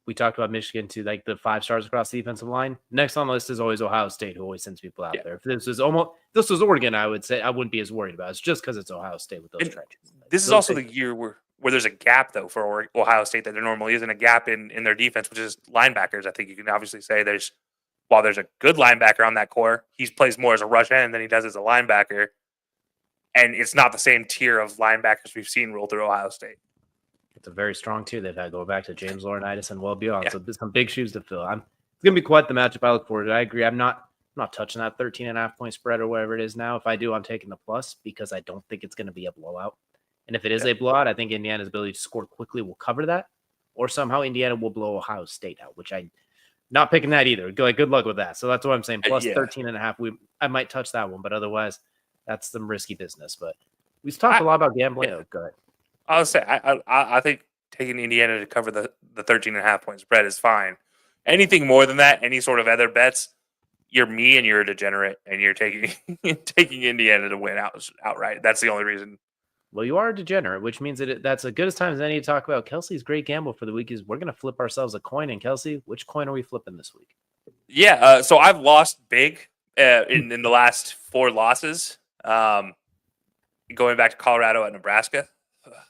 We talked about Michigan too, the 5 stars across the defensive line. Next on the list is always Ohio State, who always sends people out there. If this was Oregon, I would say I wouldn't be as worried about it. It's just because it's Ohio State with those trenches. This is also the year where there's a gap, though, for Ohio State that there normally isn't a gap in their defense, which is linebackers. I think you can obviously say there's while there's a good linebacker on that core, he plays more as a rush end than he does as a linebacker. And it's not the same tier of linebackers we've seen roll through Ohio State. It's a very strong tier they've had going back to James Laurinaitis and well beyond. Yeah. So there's some big shoes to fill. It's going to be quite the matchup I look forward to. I agree. I'm not touching that 13.5-point spread or whatever it is now. If I do, I'm taking the plus because I don't think it's going to be a blowout. And if it is a blowout, I think Indiana's ability to score quickly will cover that. Or somehow Indiana will blow Ohio State out, which I'm not picking that either. Good luck with that. So that's what I'm saying. Plus 13.5. I might touch that one, but otherwise, that's some risky business. But we've talked a lot about gambling. Oh, go ahead. I'll say I think taking Indiana to cover the 13.5-point spread is fine. Anything more than that, any sort of other bets, you're me and you're a degenerate, and you're taking Indiana to win outright. That's the only reason. Well, you are a degenerate, which means that that's as good as time as any to talk about. Kelcey's great gamble for the week is we're going to flip ourselves a coin. And Kelcey, which coin are we flipping this week? Yeah, so I've lost big in the last 4 losses. Going back to Colorado at Nebraska,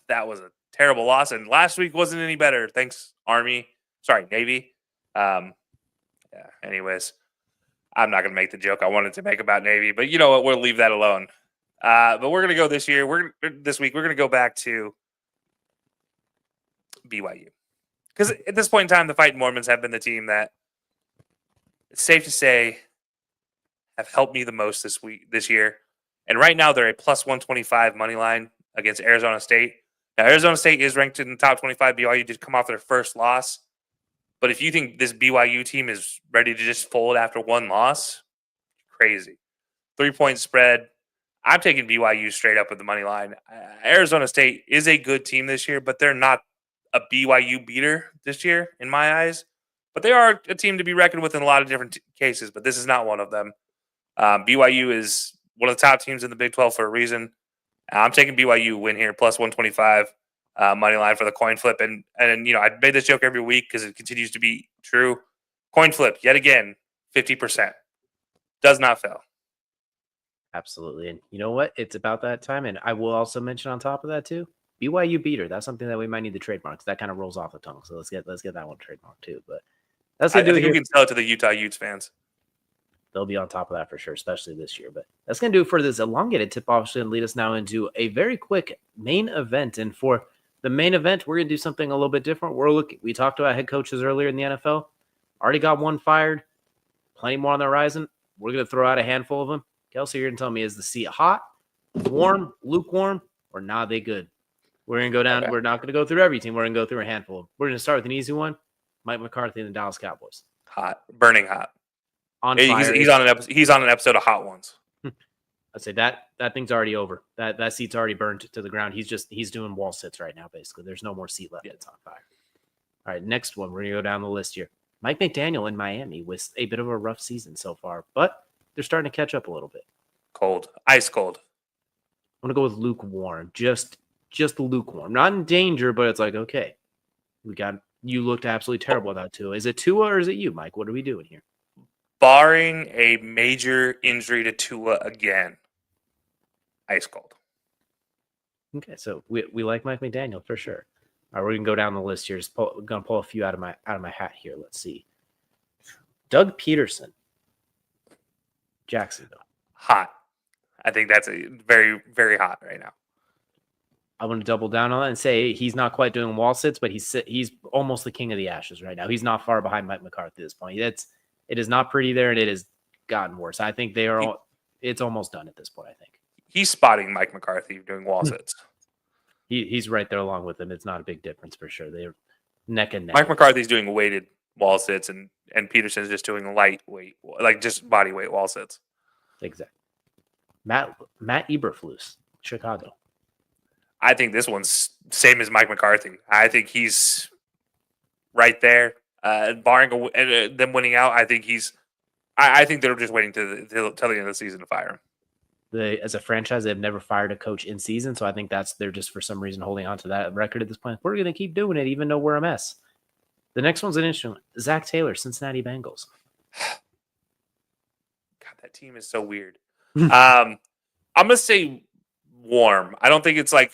that was a terrible loss. And last week wasn't any better. Thanks, Navy. Anyways, I'm not going to make the joke I wanted to make about Navy, but you know what? We'll leave that alone. But we're going to go this week. We're going to go back to BYU. Because at this point in time, the Fighting Mormons have been the team that it's safe to say have helped me the most this year. And right now they're a plus 125 money line against Arizona State. Now, Arizona State is ranked in the top 25. BYU did come off their first loss. But if you think this BYU team is ready to just fold after one loss, crazy. 3-point spread. I'm taking BYU straight up with the money line. Arizona State is a good team this year, but they're not a BYU beater this year in my eyes. But they are a team to be reckoned with in a lot of different cases, but this is not one of them. BYU is one of the top teams in the Big 12 for a reason. I'm taking BYU win here, plus 125 money line for the coin flip. And you know, I made this joke every week because it continues to be true. Coin flip, yet again, 50%. Does not fail. Absolutely. And you know what? It's about that time. And I will also mention on top of that too, BYU beater. That's something that we might need to trademark. That kind of rolls off the tongue. So let's get that one trademarked too. But that's I think we can sell it to the Utah Utes fans. They'll be on top of that for sure, especially this year. But that's going to do it for this elongated tip-off. Should lead us now into a very quick main event. And for the main event, we're going to do something a little bit different. We talked about head coaches earlier in the NFL. Already got one fired. Plenty more on the horizon. We're going to throw out a handful of them. Kelcey, you're going to tell me, is the seat hot, warm, lukewarm, or nah, they good? We're going to go down. Okay. We're not going to go through every team. We're going to go through a handful. We're going to start with an easy one. Mike McCarthy and the Dallas Cowboys. Hot. Burning hot. On fire. He's on an episode of Hot Ones. I'd say that thing's already over. That seat's already burned to the ground. He's doing wall sits right now, basically. There's no more seat left. It's on fire. All right, next one. We're going to go down the list here. Mike McDaniel in Miami with a bit of a rough season so far, but they're starting to catch up a little bit. Cold. Ice cold. I'm going to go with lukewarm. Just lukewarm. Not in danger, but it's like, okay. You looked absolutely terrible without Tua. Is it Tua or is it you, Mike? What are we doing here? Barring a major injury to Tua again, ice cold. Okay, so we like Mike McDaniel for sure. All right, we're gonna go down the list here. Gonna pull a few out of my hat here. Let's see. Doug Peterson, Jacksonville. Hot. I think that's a very, very hot right now. I want to double down on that and say he's not quite doing wall sits, but he's almost the king of the ashes right now. He's not far behind Mike McCarthy at this point. It is not pretty there, and it has gotten worse. I think it's almost done at this point, I think. He's spotting Mike McCarthy doing wall sits. He's right there along with him. It's not a big difference for sure. They're neck and neck. Mike McCarthy's doing weighted wall sits, and Peterson's just doing lightweight, like just body weight wall sits. Exactly. Matt Eberflus, Chicago. I think this one's same as Mike McCarthy. I think he's right there. Barring them winning out, I think I think they're just waiting till the end of the season to fire him. As a franchise, they've never fired a coach in season, so I think they're just for some reason holding on to that record at this point. We're going to keep doing it, even though we're a mess. The next one's an interesting one. Zach Taylor, Cincinnati Bengals. God, that team is so weird. I'm going to say warm. I don't think it's like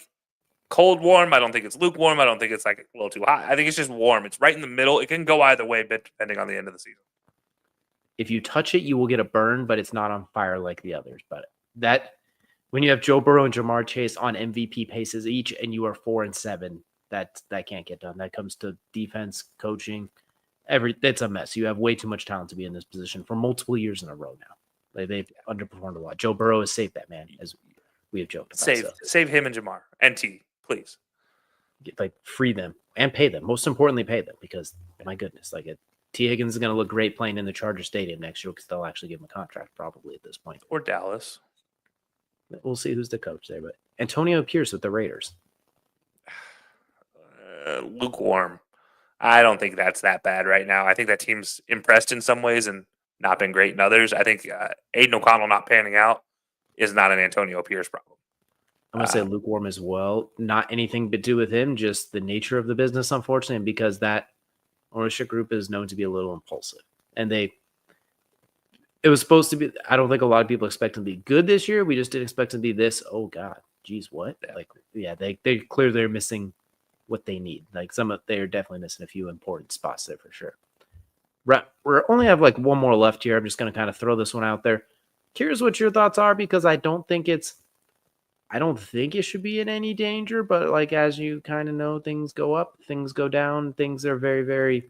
cold warm. I don't think it's lukewarm. I don't think it's like a little too hot. I think it's just warm. It's right in the middle. It can go either way, but depending on the end of the season. if you touch it, you will get a burn, but it's not on fire like the others. But that when you have Joe Burrow and Jamar Chase on MVP paces each, and you are 4-7, that can't get done. That comes to defense, coaching, it's a mess. You have way too much talent to be in this position for multiple years in a row now. They've underperformed a lot. Joe Burrow has saved that man, as we have joked about. Save him and Jamar and T, please. Free them and pay them. Most importantly, pay them, because my goodness, T. Higgins is going to look great playing in the Charger Stadium next year because they'll actually give him a contract probably at this point. Or Dallas. We'll see who's the coach there. But Antonio Pierce with the Raiders. Lukewarm. I don't think that's that bad right now. I think that team's impressed in some ways and not been great in others. I think Aiden O'Connell not panning out is not an Antonio Pierce problem. I'm going to say lukewarm as well. Not anything to do with him, just the nature of the business, unfortunately, and because that ownership group is known to be a little impulsive. And it was supposed to be, I don't think a lot of people expect him to be good this year. We just didn't expect him to be this, oh God, geez, what? They clearly they're missing what they need. They're definitely missing a few important spots there for sure. We only have one more left here. I'm just going to kind of throw this one out there. Curious what your thoughts are, because I don't think it should be in any danger, but as you kind of know, things go up, things go down, things are very, very,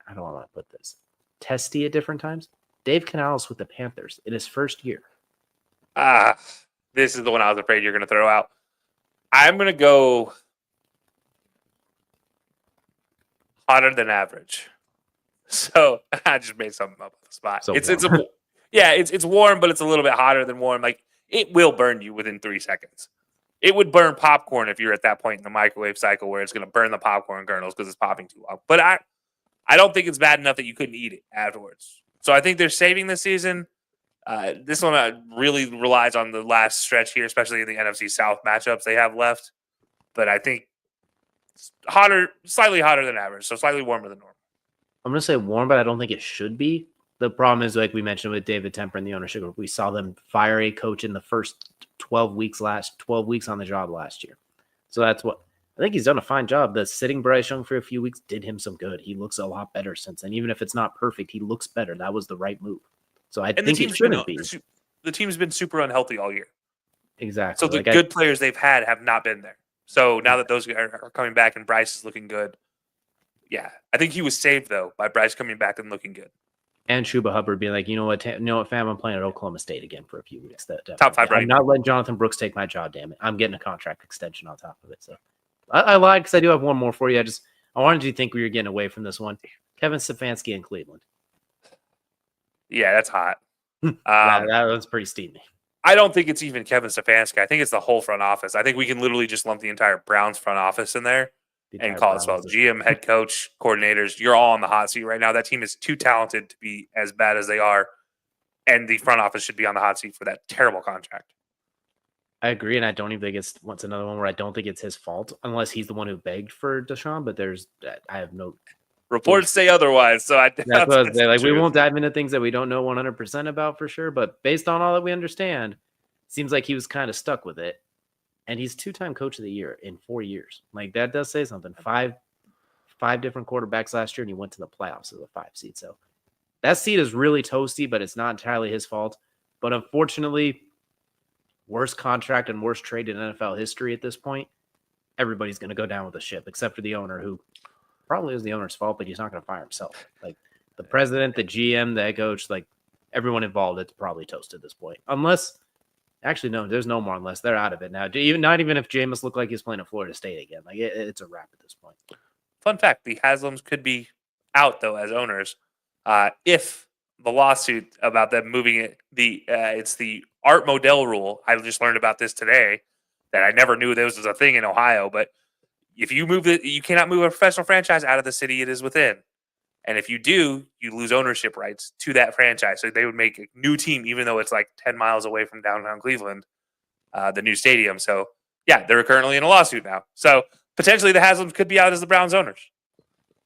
I don't want to put this, testy at different times. Dave Canales with the Panthers in his first year. This is the one I was afraid you're going to throw out. I'm going to go hotter than average. So I just made something up on the spot. So it's warm, but it's a little bit hotter than warm. It will burn you within 3 seconds. It would burn popcorn if you're at that point in the microwave cycle where it's going to burn the popcorn kernels because it's popping too long. But I don't think it's bad enough that you couldn't eat it afterwards. So I think they're saving the season. This one really relies on the last stretch here, especially in the NFC South matchups they have left. But I think it's slightly hotter than average, so slightly warmer than normal. I'm going to say warm, but I don't think it should be. The problem is, like we mentioned with David Temper and the ownership group, we saw them fire a coach in the first 12 weeks on the job last year. So that's what I think he's done a fine job. The sitting Bryce Young for a few weeks did him some good. He looks a lot better since then. Even if it's not perfect, he looks better. That was the right move. So I think it shouldn't be. The team's been super unhealthy all year. Exactly. So the good players they've had have not been there. So now that those are coming back and Bryce is looking good, yeah, I think he was saved though by Bryce coming back and looking good. And Chuba Hubbard being like, you know what, fam, I'm playing at Oklahoma State again for a few weeks. Top 5 right. I'm not letting Jonathan Brooks take my job, damn it. I'm getting a contract extension on top of it. So I lied because I do have one more for you. I wanted you to think we were getting away from this one. Kevin Stefanski in Cleveland. Yeah, that's hot. That was pretty steamy. I don't think it's even Kevin Stefanski. I think it's the whole front office. I think we can literally just lump the entire Browns front office in there and call it well. GM, head coach, coordinators, you're all on the hot seat right now. That team is too talented to be as bad as they are, and the front office should be on the hot seat for that terrible contract. I agree, and I don't even think it's another one where I don't think it's his fault, unless he's the one who begged for Deshaun, but I have no... Reports say otherwise, so we won't dive into things that we don't know 100% about for sure, but based on all that we understand, it seems like he was kind of stuck with it. And he's 2-time coach of the year in 4 years. Like, that does say something. Five different quarterbacks last year, and he went to the playoffs as a 5 seed. So that seat is really toasty, but it's not entirely his fault. But unfortunately, worst contract and worst trade in NFL history at this point. Everybody's going to go down with the ship, except for the owner, who probably is the owner's fault, but he's not going to fire himself. Like, the president, the GM, the head coach, like, everyone involved, it's probably toast at this point. Unless... Actually, no, there's no more unless they're out of it now. Not even if Jameis looked like he's playing at Florida State again. Like, it's a wrap at this point. Fun fact, the Haslams could be out, though, as owners. If the lawsuit about them moving it, it's the Art Modell rule. I just learned about this today that I never knew this was a thing in Ohio. But if you move it, you cannot move a professional franchise out of the city it is within. And if you do, you lose ownership rights to that franchise. So they would make a new team, even though it's like 10 miles away from downtown Cleveland, the new stadium. So, yeah, they're currently in a lawsuit now. So potentially the Haslams could be out as the Browns owners.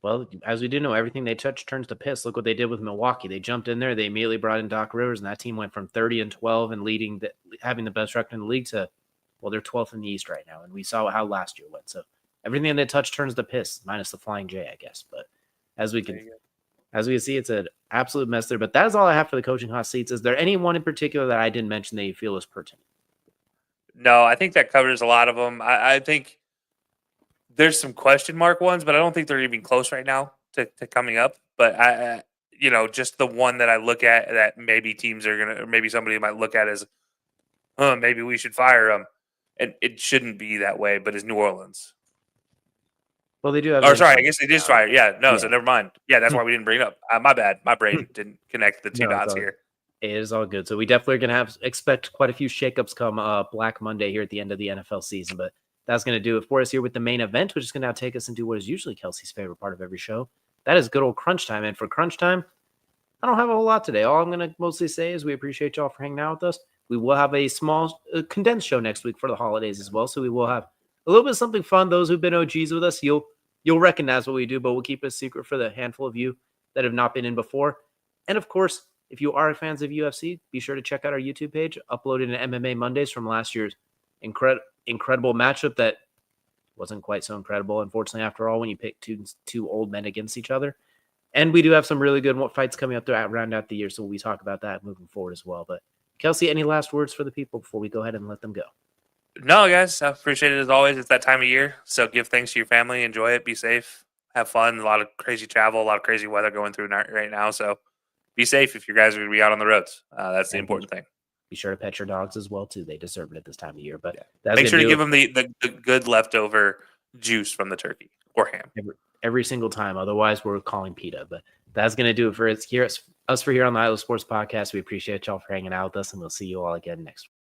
Well, as we do know, everything they touch turns to piss. Look what they did with Milwaukee. They jumped in there. They immediately brought in Doc Rivers, and that team went from 30-12 and having the best record in the league to, well, they're 12th in the East right now. And we saw how last year went. So everything they touch turns to piss, minus the Flying J, I guess. But as we can As we can see, it's an absolute mess there. But that is all I have for the coaching hot seats. Is there anyone in particular that I didn't mention that you feel is pertinent? No, I think that covers a lot of them. I think there's some question mark ones, but I don't think they're even close right now to coming up. But just the one that I look at that maybe teams are gonna, or maybe somebody might look at as, maybe we should fire him, and it shouldn't be that way. But is New Orleans? Well, they do have. Or sorry, I guess they did fire. Yeah, no, so Yeah. never mind. Yeah, that's why we didn't bring it up. My bad. My brain didn't connect the two No, it's dots all here. It is all good. So we definitely are going to expect quite a few shakeups come Black Monday here at the end of the NFL season. But that's going to do it for us here with the main event, which is going to now take us into what is usually Kelcey's favorite part of every show. That is good old crunch time. And for crunch time, I don't have a whole lot today. All I'm going to mostly say is we appreciate y'all for hanging out with us. We will have a small condensed show next week for the holidays as well. So we will have a little bit of something fun. Those who've been OGs with us, you'll recognize what we do, but we'll keep it a secret for the handful of you that have not been in before. And of course, if you are fans of UFC, be sure to check out our YouTube page, uploaded an MMA Mondays from last year's incredible matchup that wasn't quite so incredible, unfortunately, after all, when you pick two old men against each other. And we do have some really good fights coming up to round out the year, so we talk about that moving forward as well. But Kelcey, any last words for the people before we go ahead and let them go? No, guys, I appreciate it as always. It's that time of year, so give thanks to your family, enjoy it, be safe, have fun. A lot of crazy travel, a lot of crazy weather going through right now, so be safe if you guys are going to be out on the roads. That's the important thing. Be sure to pet your dogs as well, too. They deserve it at this time of year. But make sure to give them the good leftover juice from the turkey or ham. Every single time. Otherwise, we're calling PETA. But that's going to do it for us here on the HighLowSports podcast. We appreciate y'all for hanging out with us, and we'll see you all again next week.